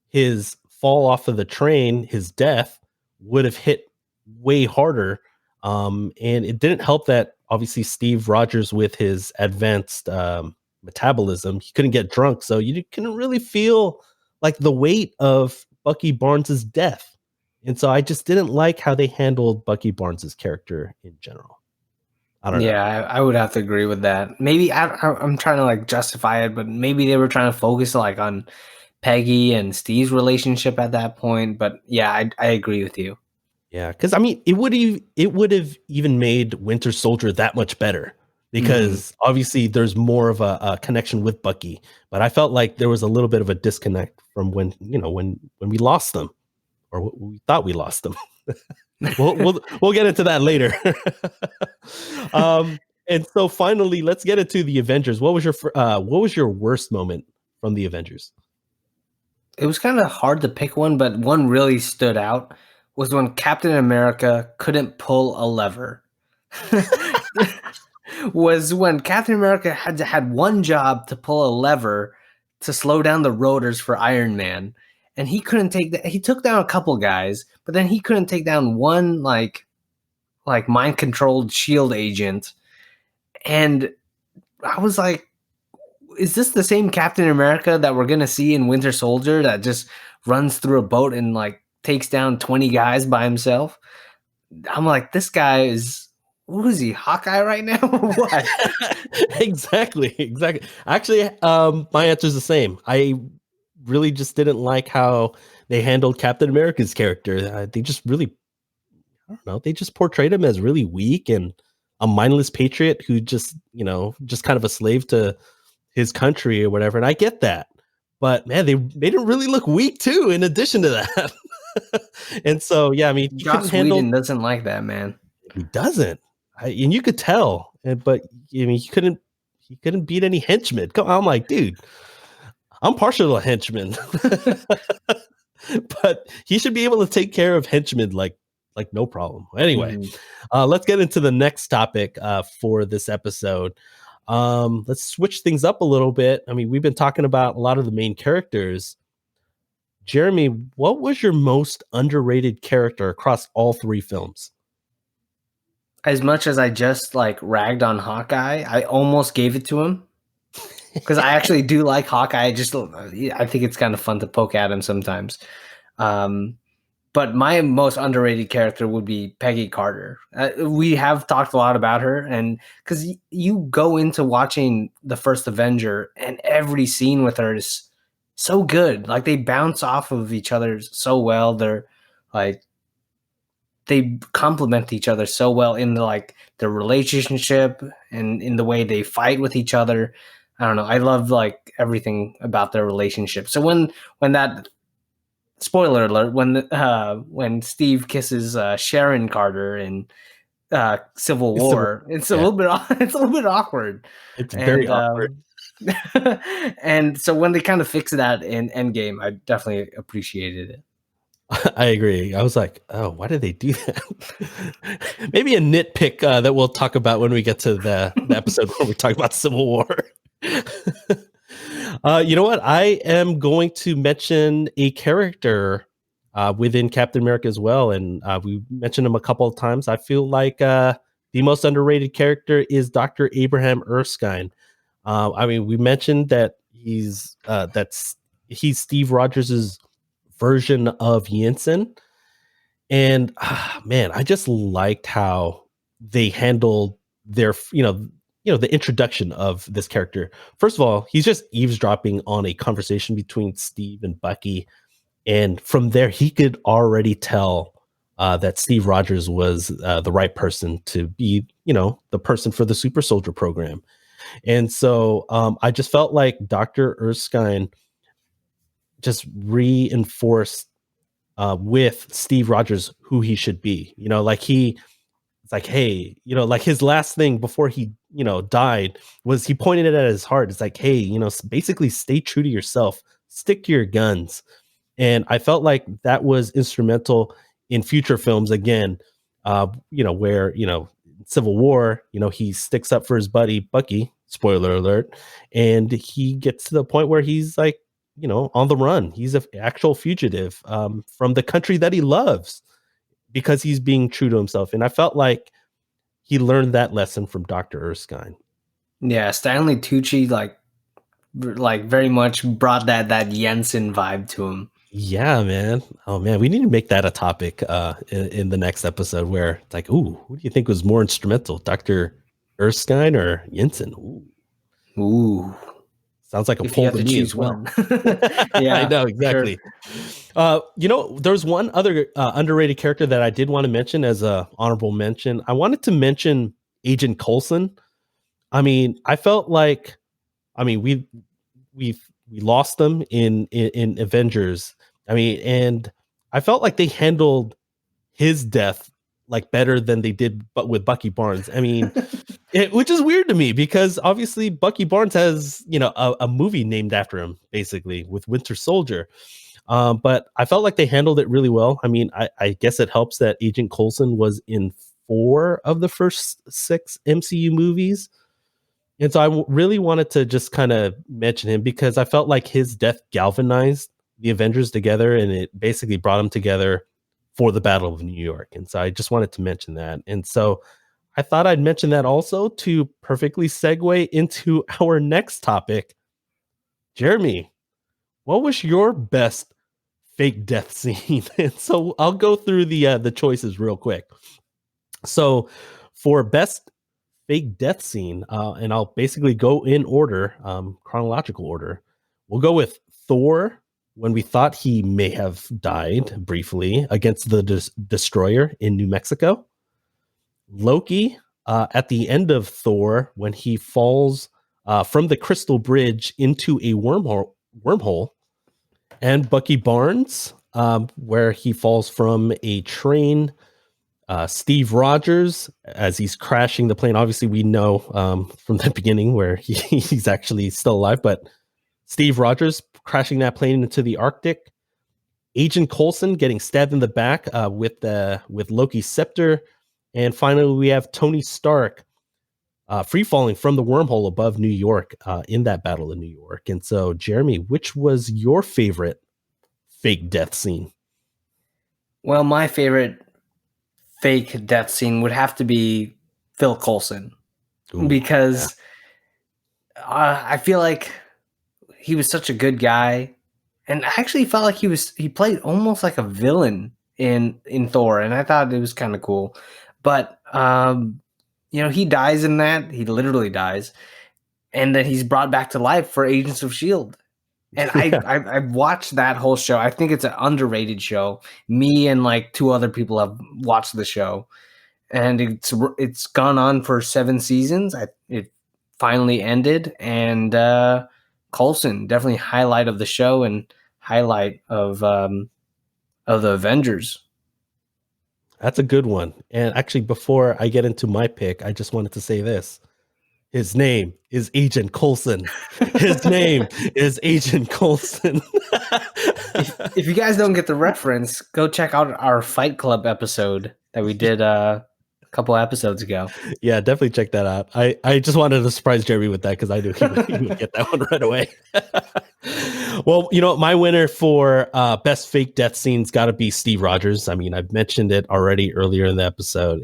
his fall off of the train, his death, would have hit way harder. And it didn't help that obviously Steve Rogers, with his advanced metabolism, he couldn't get drunk. So you couldn't really feel like the weight of Bucky Barnes's death. And so I just didn't like how they handled Bucky Barnes's character in general. I don't know. Yeah, I would have to agree with that. Maybe I'm trying to like justify it, but maybe they were trying to focus like on Peggy and Steve's relationship at that point. But yeah, I agree with you. Yeah, because I mean, it would have even made Winter Soldier that much better, because obviously there's more of a connection with Bucky. But I felt like there was a little bit of a disconnect from when we lost them, or we thought we lost them. we'll get into that later. And so finally, let's get into the Avengers. What was your worst moment from the Avengers? It was kind of hard to pick one, but one really stood out was when Captain America couldn't pull a lever. Was when Captain America had one job to pull a lever to slow down the rotors for Iron Man, and he couldn't take that. He took down a couple guys, but then he couldn't take down one like mind controlled shield agent. And I was like, is this the same Captain America that we're gonna see in Winter Soldier that just runs through a boat and like takes down 20 guys by himself? I'm like, this guy is, who is he, Hawkeye right now or what? Exactly. Actually, my answer is the same. I really just didn't like how they handled Captain America's character. They just really, I don't know, they just portrayed him as really weak and a mindless patriot who just kind of a slave to his country or whatever. And I get that, but man, they made him really look weak too, in addition to that. And so, yeah, I mean, he couldn't Joss handle. Whedon doesn't like that, man. He doesn't, and you could tell. But I mean, he couldn't beat any henchmen. I'm like, dude, I'm partial to henchmen, but he should be able to take care of henchmen like no problem. Anyway, let's get into the next topic for this episode. Let's switch things up a little bit. I mean, we've been talking about a lot of the main characters. Jeremy, what was your most underrated character across all three films? As much as I just like ragged on Hawkeye, I almost gave it to him because I actually do like Hawkeye. I think it's kind of fun to poke at him sometimes. But my most underrated character would be Peggy Carter. We have talked a lot about her, and because you go into watching the first Avenger, and every scene with her is so good. Like they bounce off of each other so well. They're like they complement each other so well in like their relationship and in the way they fight with each other. I don't know. I love like everything about their relationship. So when that spoiler alert, when Steve kisses Sharon Carter in Civil War, it's a little bit awkward. It's very awkward. And so when they kind of fix that in Endgame, I definitely appreciated it. I agree. I was like, oh, why did they do that? Maybe a nitpick that we'll talk about when we get to the episode where we talk about Civil War. You know what? I am going to mention a character within Captain America as well. And we mentioned him a couple of times. I feel like the most underrated character is Dr. Abraham Erskine. I mean, we mentioned that he's Steve Rogers' version of Yinsen. And man, I just liked how they handled their, the introduction of this character. First of all, he's just eavesdropping on a conversation between Steve and Bucky. And from there, he could already tell that Steve Rogers was the right person to be, the person for the super soldier program. And so I just felt like Dr. Erskine just reinforced with Steve Rogers who he should be. It's like, hey, like his last thing before he, died was he pointed it at his heart. It's like, hey, basically stay true to yourself, stick to your guns. And I felt like that was instrumental in future films again, where, Civil War, he sticks up for his buddy Bucky, spoiler alert, and he gets to the point where he's like, on the run. He's an actual fugitive from the country that he loves because he's being true to himself. And I felt like he learned that lesson from Dr. Erskine. Yeah, Stanley Tucci like very much brought that Jensen vibe to him. Yeah, man. Oh man, we need to make that a topic in the next episode where it's like, ooh, who do you think was more instrumental, Dr. Erskine or Jensen? Ooh. Sounds like a poll to me as well. Yeah, I know, exactly. Sure. There's one other underrated character that I did want to mention as a honorable mention. I wanted to mention Agent Coulson. I mean, I felt like, we lost them in Avengers. I mean, and I felt like they handled his death like better than they did, but with Bucky Barnes. I mean, which is weird to me because obviously Bucky Barnes has, a movie named after him, basically with Winter Soldier. But I felt like they handled it really well. I mean, I guess it helps that Agent Coulson was in 4 of the first 6 MCU movies. And so I really wanted to just kind of mention him because I felt like his death galvanized the Avengers together and it basically brought them together for the Battle of New York. And so I just wanted to mention that. And so I thought I'd mention that also to perfectly segue into our next topic. Jeremy, what was your best fake death scene? And so I'll go through the choices real quick. So for best fake death scene, and I'll basically go in order, chronological order. We'll go with Thor when we thought he may have died briefly against the destroyer in New Mexico. Loki at the end of Thor when he falls from the crystal bridge into a wormhole. And Bucky Barnes where he falls from a train. Steve Rogers, as he's crashing the plane, obviously we know from the beginning where he's actually still alive, but Steve Rogers crashing that plane into the Arctic. Agent Coulson getting stabbed in the back with Loki's scepter. And finally, we have Tony Stark free falling from the wormhole above New York in that battle in New York. And so, Jeremy, which was your favorite fake death scene? Well, my favorite fake death scene would have to be Phil Coulson. Ooh, because I feel like he was such a good guy, and I actually felt like he played almost like a villain in Thor, and I thought it was kind of cool. But he dies in that. He literally dies, and then he's brought back to life for Agents of Shield. And I've watched that whole show. I think it's an underrated show. Me and like 2 other people have watched the show, and it's gone on for 7 seasons. It finally ended, and Coulson definitely highlight of the show and highlight of the Avengers. That's a good one. And actually, before I get into my pick, I just wanted to say this. His name is Agent Coulson. His name is Agent Coulson. If you guys don't get the reference, go check out our Fight Club episode that we did a couple episodes ago. Yeah, definitely check that out. I just wanted to surprise Jeremy with that because I knew he would get that one right away. Well, my winner for best fake death scene's got to be Steve Rogers. I mean, I've mentioned it already earlier in the episode.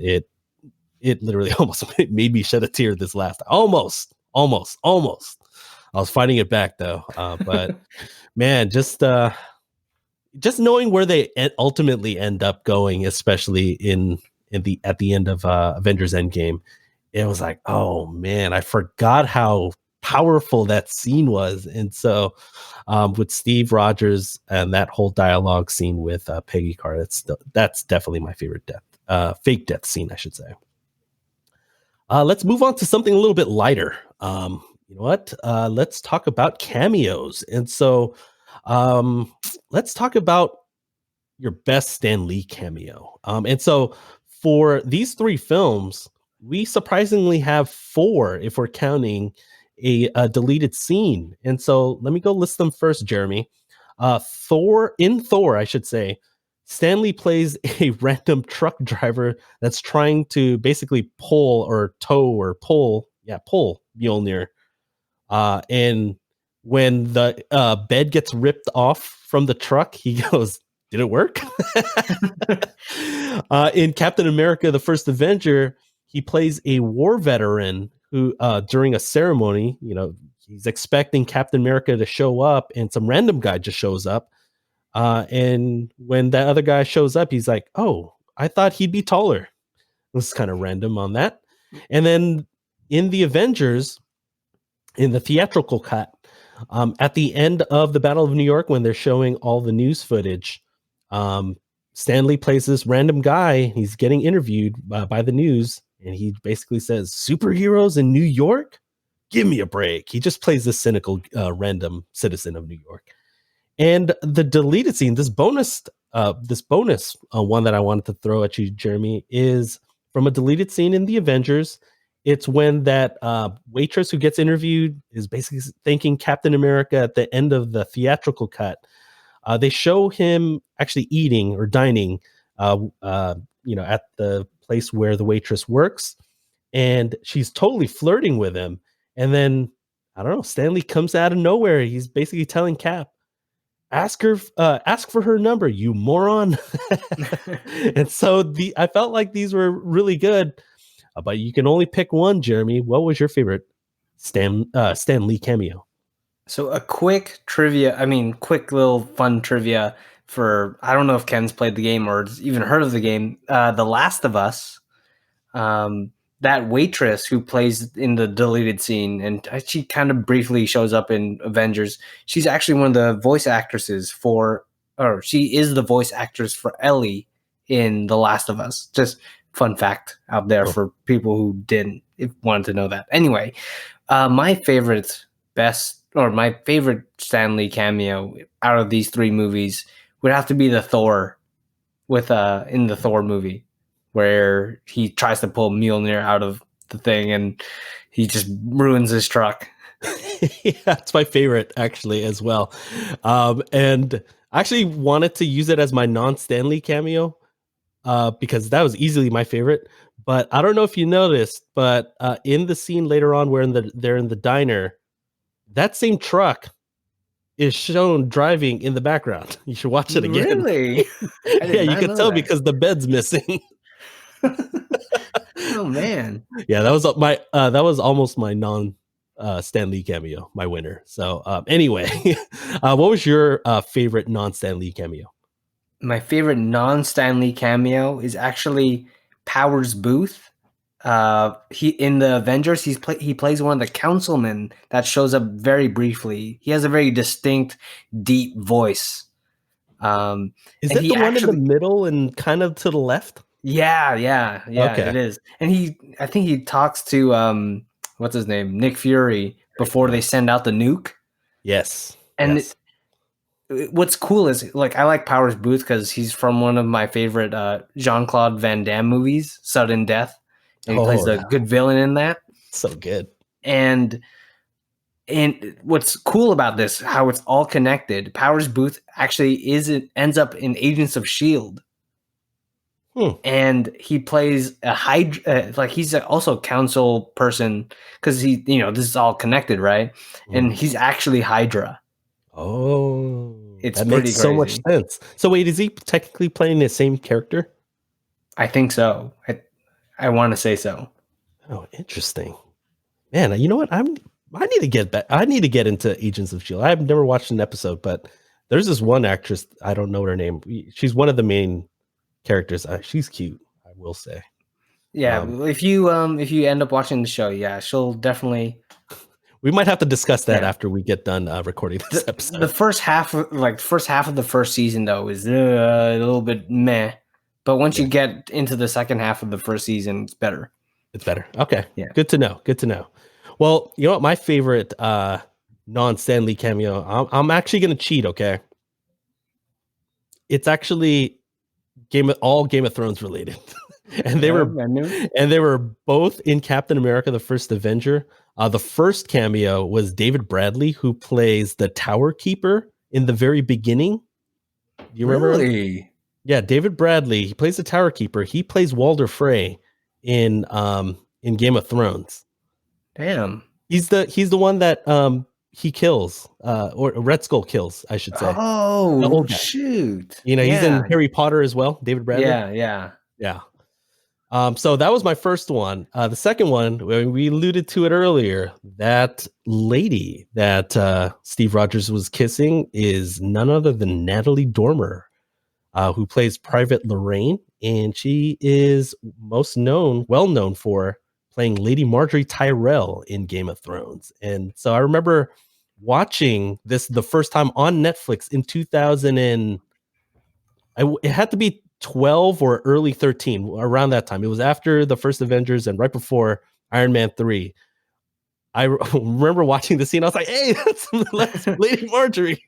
It literally almost made me shed a tear this last. Almost. I was fighting it back though. But man, just knowing where they ultimately end up going, especially at the end of Avengers Endgame, it was like, oh man, I forgot how powerful that scene was. And so with Steve Rogers and that whole dialogue scene with Peggy Carter, that's definitely my favorite fake death scene, I should say. Let's move on to something a little bit lighter. You know what? Let's talk about cameos. And so let's talk about your best Stan Lee cameo. And so for these 3 films, we surprisingly have 4 if we're counting a deleted scene. And so let me go list them first, Jeremy. Thor, I should say, Stan Lee plays a random truck driver that's trying to basically pull Mjolnir. And when the bed gets ripped off from the truck, he goes, "Did it work?" In Captain America: The First Avenger, he plays a war veteran who, during a ceremony, he's expecting Captain America to show up, and some random guy just shows up. And when that other guy shows up, he's like, "Oh, I thought he'd be taller." This is kind of random on that. And then in the Avengers, in the theatrical cut, at the end of the Battle of New York, when they're showing all the news footage, Stan Lee plays this random guy. He's getting interviewed by the news, and he basically says, "Superheroes in New York? Give me a break." He just plays this cynical, random citizen of New York. And the deleted scene, this bonus one that I wanted to throw at you, Jeremy, is from a deleted scene in the Avengers. It's when that waitress who gets interviewed is basically thanking Captain America at the end of the theatrical cut. They show him actually eating or dining, at the place where the waitress works, and she's totally flirting with him. And then, I don't know, Stan Lee comes out of nowhere. He's basically telling Cap, ask for her number, you moron. And so I felt like these were really good, but you can only pick one. Jeremy, what was your favorite Stan Lee cameo? So a quick little fun trivia for, I don't know if Ken's played the game or even heard of the game, The Last of Us. That waitress who plays in the deleted scene, and she kind of briefly shows up in Avengers. She's actually one of the voice actresses she is the voice actress for Ellie in The Last of Us. Just fun fact out there for people who wanted to know that. Anyway, my favorite Stan Lee cameo out of these 3 movies would have to be the Thor with in the Thor movie where he tries to pull Mjolnir out of the thing and he just ruins his truck. Yeah, that's my favorite actually as well. And I actually wanted to use it as my non-Stanley cameo because that was easily my favorite. But I don't know if you noticed, but in the scene later on where they're in the diner, that same truck is shown driving in the background. You should watch it again. Really? Yeah, you can tell because the bed's missing. Oh man. Yeah, that was my that was almost my non Stan Lee cameo, my winner. So anyway, what was your favorite non-Stan Lee cameo? My favorite non-Stan Lee cameo is actually Powers Booth. He in the Avengers, he plays one of the councilmen that shows up very briefly. He has a very distinct, deep voice. Is that the one in the middle and kind of to the left? Yeah, okay. It is. And I think he talks to what's his name, Nick Fury, before they send out the nuke. Yes, and what's cool is like I like Powers Booth because he's from one of my favorite Jean-Claude Van Damme movies, Sudden Death, and he plays a good villain in that. So good. And what's cool about this, how it's all connected. Powers Booth actually ends up in Agents of S.H.I.E.L.D. And he plays a Hydra, like he's also a council person because this is all connected, right? And he's actually Hydra. Oh, it's that makes so much sense. So wait, is he technically playing the same character? I think so. I want to say so. Oh, interesting. Man, you know what? I need to get back. I need to get into Agents of S.H.I.E.L.D. I've never watched an episode, but there's this one actress. I don't know her name. She's one of the main characters. She's cute, I will say. Yeah, if you end up watching the show, yeah, she'll definitely. We might have to discuss that after we get done recording this episode. The first half of the first season though is a little bit meh, but once you get into the second half of the first season, it's better. It's better. Okay. Yeah. Good to know. Good to know. Well, you know what? My favorite non-Stan Lee cameo. I'm actually going to cheat. Okay. It's actually all Game of Thrones related, and they were both in Captain America: The First Avenger. The first cameo was David Bradley, who plays the Tower Keeper in the very beginning. Do you remember? Really? Yeah, David Bradley. He plays the Tower Keeper. He plays Walder Frey in Game of Thrones. Damn. He's the one that he kills, or Red Skull kills, I should say. Oh, shoot! He's in Harry Potter as well. David Bradley. Yeah. So that was my first one. The second one, we alluded to it earlier. That lady that Steve Rogers was kissing is none other than Natalie Dormer, who plays Private Lorraine, and she is well known for playing Lady Marjorie Tyrell in Game of Thrones. And so I remember watching this the first time on Netflix in 2000 and it had to be 12 or early 13, around that time. It was after the first Avengers and right before Iron Man 3. I remember watching the scene. I was like, hey, that's Lady Marjorie.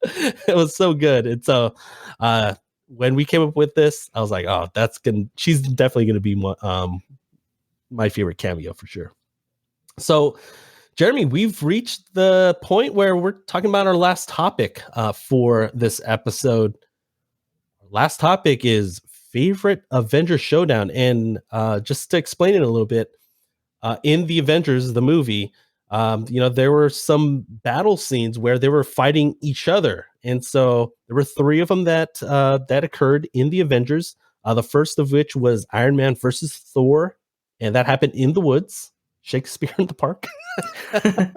It was so good. And so when we came up with this, I was like, oh, she's definitely going to be my favorite cameo for sure. So, Jeremy, we've reached the point where we're talking about our last topic for this episode. Last topic is favorite Avengers showdown. And just to explain it a little bit, in the Avengers, the movie, there were some battle scenes where they were fighting each other. And so there were three of them that occurred in the Avengers. The first of which was Iron Man versus Thor. And that happened in the woods, Shakespeare in the Park. And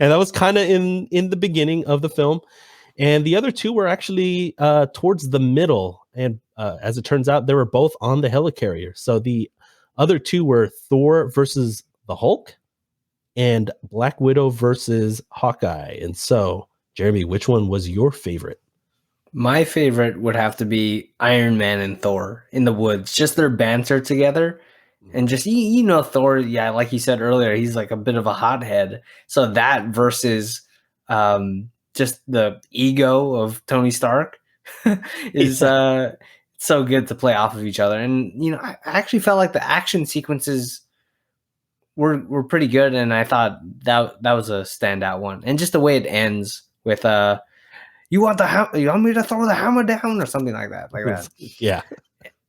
that was kind of in the beginning of the film. And the other two were actually towards the middle. And as it turns out, they were both on the helicarrier. So the other two were Thor versus the Hulk and Black Widow versus Hawkeye. And so, Jeremy, which one was your favorite? My favorite would have to be Iron Man and Thor in the woods. Just their banter together. And just, Thor, yeah, like you said earlier, he's like a bit of a hothead. So that versus just the ego of Tony Stark, is so good to play off of each other. And I actually felt like the action sequences were pretty good, and I thought that was a standout one. And just the way it ends with you want me to throw the hammer down or something like that. Yeah.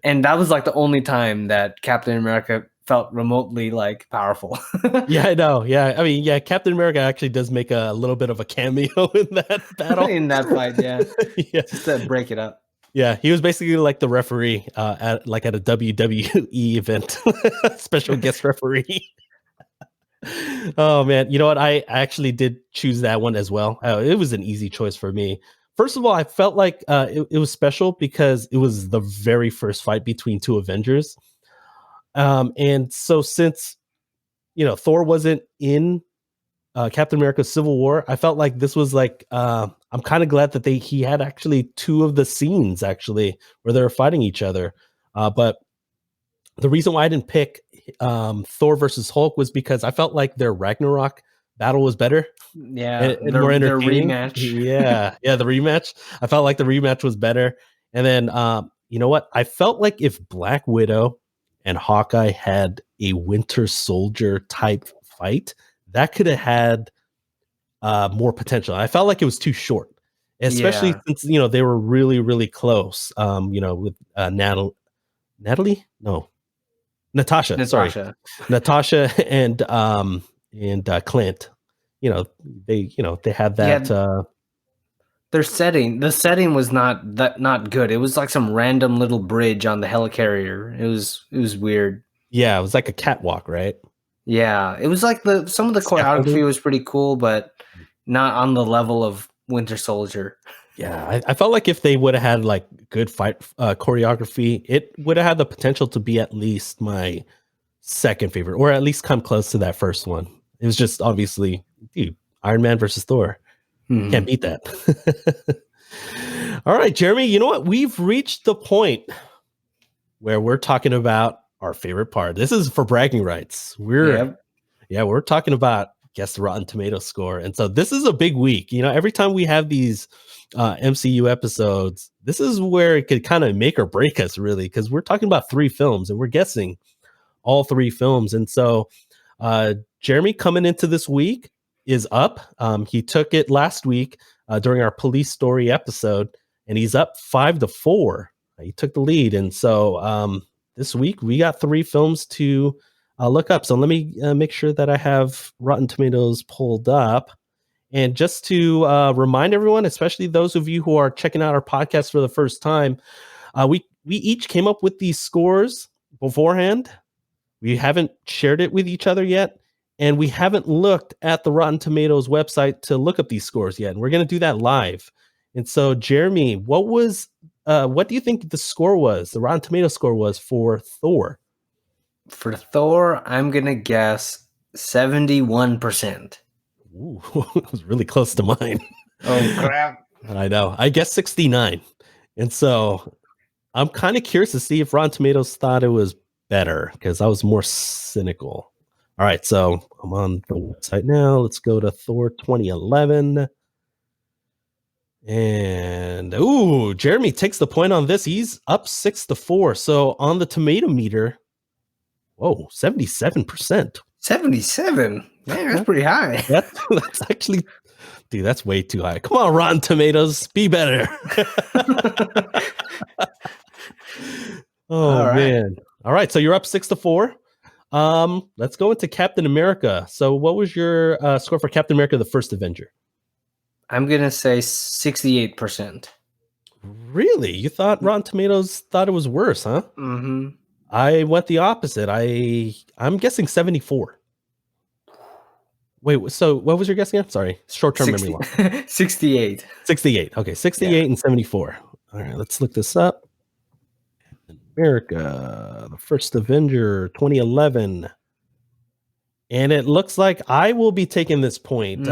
And that was like the only time that Captain America felt remotely like powerful. Yeah, I know. Yeah. I mean, yeah, Captain America actually does make a little bit of a cameo in that battle. In that fight, yeah. Yeah. Just to break it up. Yeah, he was basically like the referee at a WWE event, special guest referee. Oh man, you know what? I actually did choose that one as well. It was an easy choice for me. First of all, I felt like it was special because it was the very first fight between two Avengers. And so since Thor wasn't in Captain America Civil War, I felt like this was like I'm kind of glad that he had actually two of the scenes actually where they were fighting each other. But the reason why I didn't pick Thor versus Hulk was because I felt like their Ragnarok battle was better. Yeah, and more entertaining. Their rematch. Yeah, the rematch. I felt like the rematch was better. And then you know what? I felt like if Black Widow and Hawkeye had a Winter Soldier type fight, that could have had more potential. I felt like it was too short, especially since they were really, really close. With Natasha. Sorry, Natasha and Clint. They had that. Yeah, the setting was not good. It was like some random little bridge on the helicarrier. It was weird. Yeah, it was like a catwalk, right? Yeah, it was like some of the choreography was pretty cool, but not on the level of Winter Soldier. Yeah, I felt like if they would have had like good fight choreography, it would have had the potential to be at least my second favorite, or at least come close to that first one. It was just obviously, dude, Iron Man versus Thor. Can't beat that. All right, Jeremy, you know what? We've reached the point where we're talking about our favorite part. This is for bragging rights. We're talking about guess the Rotten Tomatoes score. And so this is a big week. Every time we have these MCU episodes, this is where it could kind of make or break us, really, because we're talking about 3 films and we're guessing all 3 films. And so Jeremy, coming into this week, is up. He took it last week during our police story episode, and he's up 5-4. He took the lead. And so this week we got 3 films to look up. So let me make sure that I have Rotten Tomatoes pulled up. And just to remind everyone, especially those of you who are checking out our podcast for the first time, we each came up with these scores beforehand. We haven't shared it with each other yet, and we haven't looked at the Rotten Tomatoes website to look up these scores yet. And we're going to do that live. And so, Jeremy, what do you think the score was? The Rotten Tomatoes score was for Thor. For Thor, I'm gonna guess 71%. Ooh, it was really close to mine. Oh crap! I know. I guess 69. And so I'm kind of curious to see if Rotten Tomatoes thought it was better, because I was more cynical. All right, so I'm on the website now. Let's go to Thor 2011. And Jeremy takes the point on this. He's up 6-4. So on the tomato meter, 77%. 77. Man, that's pretty high. That's actually, dude, that's way too high. Come on, Rotten Tomatoes, be better. All right. Man. All right, so you're up 6-4. Let's go into Captain America. So what was your score for Captain America, the First Avenger? I'm gonna say 68%. Really? You thought Rotten Tomatoes thought it was worse, huh? Mm-hmm. I went the opposite. I'm guessing 74. Wait, so what was your guessing again? Sorry, short-term memory loss. 68. 68. Okay, 68 and 74. All right, let's look this up. America, the First Avenger, 2011. And it looks like I will be taking this point.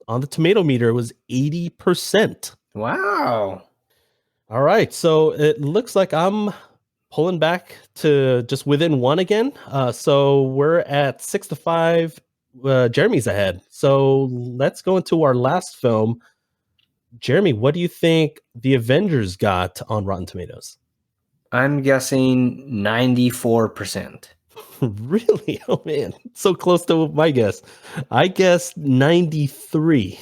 On the tomato meter, it was 80%. Wow. All right, so it looks like I'm pulling back to just within 1 again. So we're at 6-5. Jeremy's ahead. So let's go into our last film, Jeremy, what do you think the Avengers got on Rotten Tomatoes? I'm guessing 94%. Really? Oh man, so close to my guess. I guessed 93.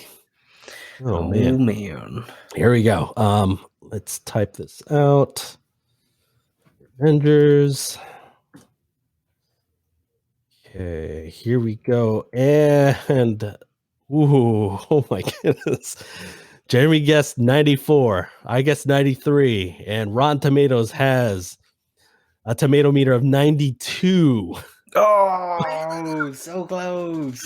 Oh man. Man. Here we go. Let's type this out. Avengers. Okay, here we go. And oh my goodness. Jeremy guessed 94. I guessed 93. And Rotten Tomatoes has a tomato meter of 92. Oh, so close.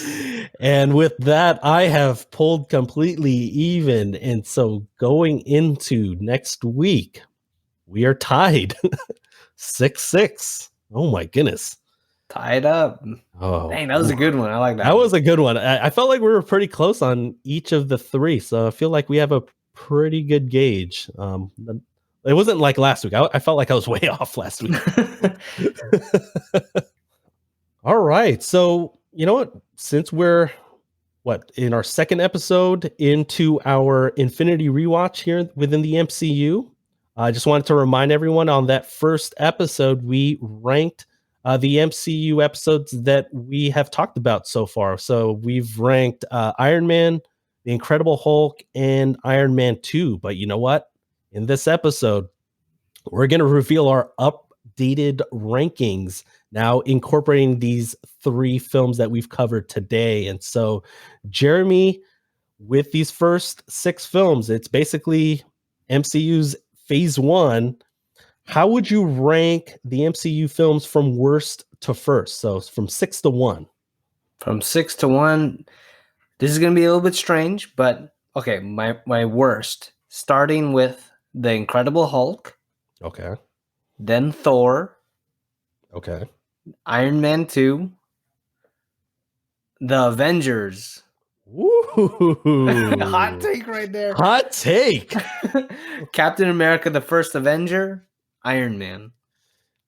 And with that, I have pulled completely even. And so going into next week, we are tied 6-6. Oh my goodness. Tied up. Oh, Dang, that was a good one. I like that. That was a good one. I felt like we were pretty close on each of the three. So I feel like we have a pretty good gauge. It wasn't like last week. I felt like I was way off last week. All right. So, you know what? Since we're in our second episode into our Infinity rewatch here within the MCU, I just wanted to remind everyone on that first episode, we ranked the MCU episodes that we have talked about so far. So we've ranked Iron Man, The Incredible Hulk, and Iron Man 2. But you know what? In this episode, we're going to reveal our updated rankings now, incorporating these three films that we've covered today. And so, Jeremy, with these first 6 films, it's basically MCU's phase 1. How would you rank the MCU films from worst to first? So from 6 to 1. From 6 to 1. This is going to be a little bit strange, but okay, my worst. Starting with The Incredible Hulk. Okay. Then Thor. Okay. Iron Man 2. The Avengers. Ooh. Hot take right there. Hot take. Captain America, the First Avenger. Iron Man.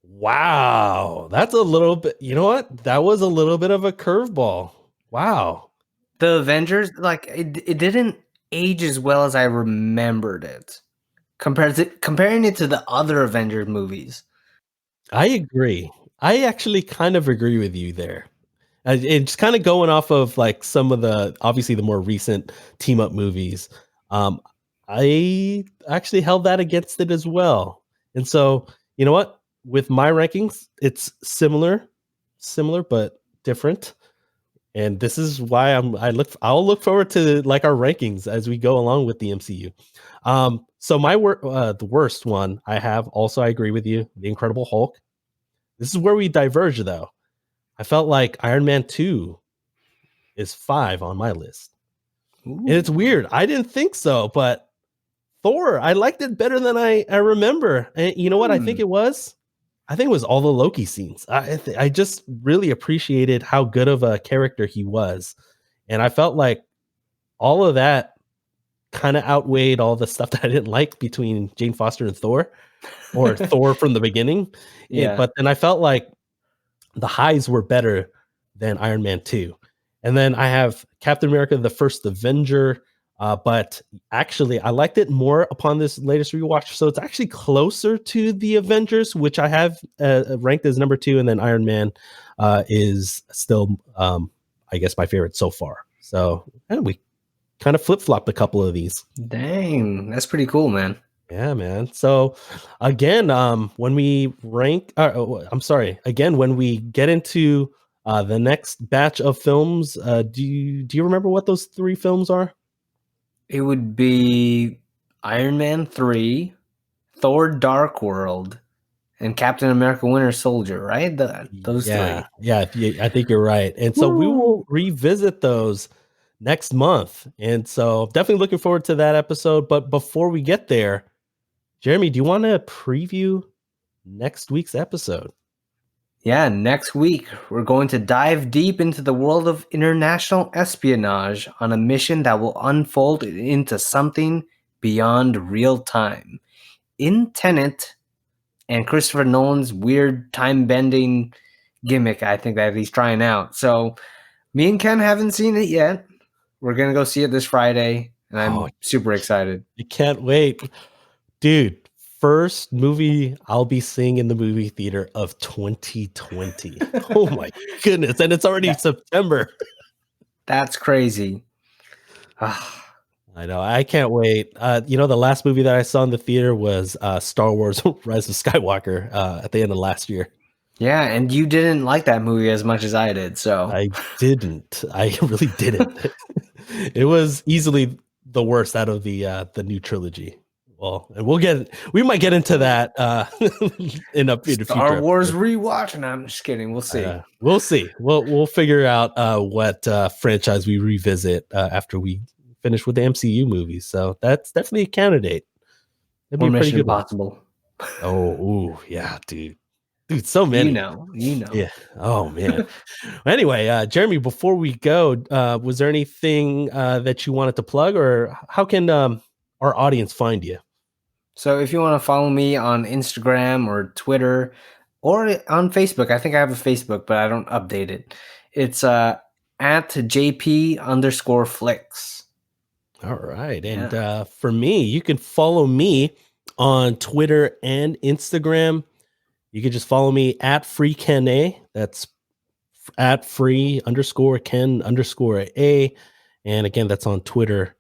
Wow. That's a little bit, you know what? That was a little bit of a curveball. Wow. The Avengers, like it didn't age as well as I remembered it. Comparing it to the other Avengers movies. I agree. I actually kind of agree with you there. It's kind of going off of like some of the, obviously the more recent team up movies. I actually held that against it as well. And so, you know what? With my rankings, it's similar, but different. And this is why I'll look forward to like our rankings as we go along with the MCU. So the worst one I have also, I agree with you, The Incredible Hulk. This is where we diverge though. I felt like Iron Man 2 is 5 on my list. Ooh. And it's weird. I didn't think so, but Thor, I liked it better than I remember. And you know what I think it was? I think it was all the Loki scenes. I just really appreciated how good of a character he was. And I felt like all of that kind of outweighed all the stuff that I didn't like between Jane Foster and Thor, or Thor from the beginning. Yeah. But then I felt like the highs were better than Iron Man 2. And then I have Captain America, the First Avenger. But actually, I liked it more upon this latest rewatch. So it's actually closer to the Avengers, which I have ranked as number 2. And then Iron Man is still, I guess, my favorite so far. So we kind of flip-flopped a couple of these. Dang, that's pretty cool, man. Yeah, man. So again, when we rank, when we get into the next batch of films, do you remember what those 3 films are? It would be Iron Man 3, Thor Dark World, and Captain America Winter Soldier, right? Those 3. Yeah, I think you're right. And so we will revisit those next month. And so definitely looking forward to that episode. But before we get there, Jeremy, do you want to preview next week's episode? Yeah, next week, we're going to dive deep into the world of international espionage on a mission that will unfold into something beyond real time. In Tenet and Christopher Nolan's weird time-bending gimmick, I think, that he's trying out. So me and Ken haven't seen it yet. We're going to go see it this Friday. and I'm Oh, super excited. I can't wait. Dude, first movie I'll be seeing in the movie theater of 2020. Oh my goodness. And it's already September. That's crazy. Ah, I know. I can't wait. The last movie that I saw in the theater was Star Wars Rise of Skywalker at the end of last year. yeah, and you didn't like that movie as much as I did, so I didn't. I really didn't. It was easily the worst out of the new trilogy. Well, and we might get into that in a future Star Wars episode. rewatch. And I'm just kidding. We'll see. We'll see. We'll figure out what franchise we revisit after we finish with the MCU movies. So that's definitely a candidate. It'd be Or a pretty Mission good one. Impossible. Oh, ooh, yeah, dude, so many. You know. Yeah. Oh man. Anyway, Jeremy, before we go, was there anything that you wanted to plug, or how can our audience find you? So if you want to follow me on Instagram or Twitter or on Facebook, I think I have a Facebook, but I don't update it. It's at JP_flicks. All right. And for me, you can follow me on Twitter and Instagram. You can just follow me at FreeKenA. That's at free_Ken_A. And again, that's on Twitter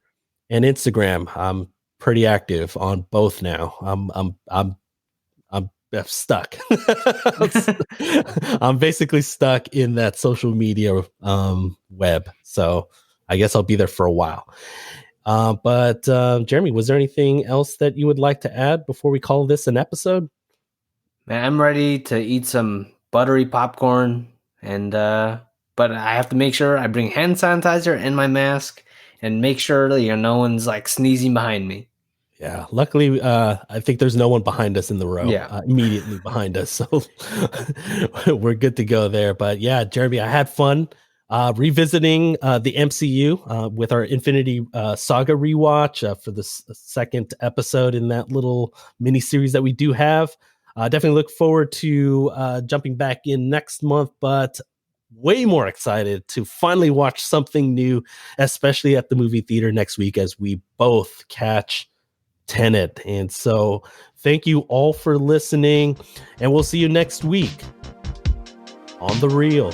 and Instagram. I'm pretty active on both now. I'm stuck. I'm basically stuck in that social media web. So I guess I'll be there for a while. But Jeremy, was there anything else that you would like to add before we call this an episode? Man, I'm ready to eat some buttery popcorn, and but I have to make sure I bring hand sanitizer and my mask, and make sure that no one's like sneezing behind me. Yeah, luckily, I think there's no one behind us in the row. Yeah. Immediately behind us, so we're good to go there. But yeah, Jeremy, I had fun revisiting the MCU with our Infinity Saga rewatch for the second episode in that little mini series that we do have. Definitely look forward to jumping back in next month, but way more excited to finally watch something new, especially at the movie theater next week as we both catch Tenet. And so thank you all for listening, and we'll see you next week on The Real.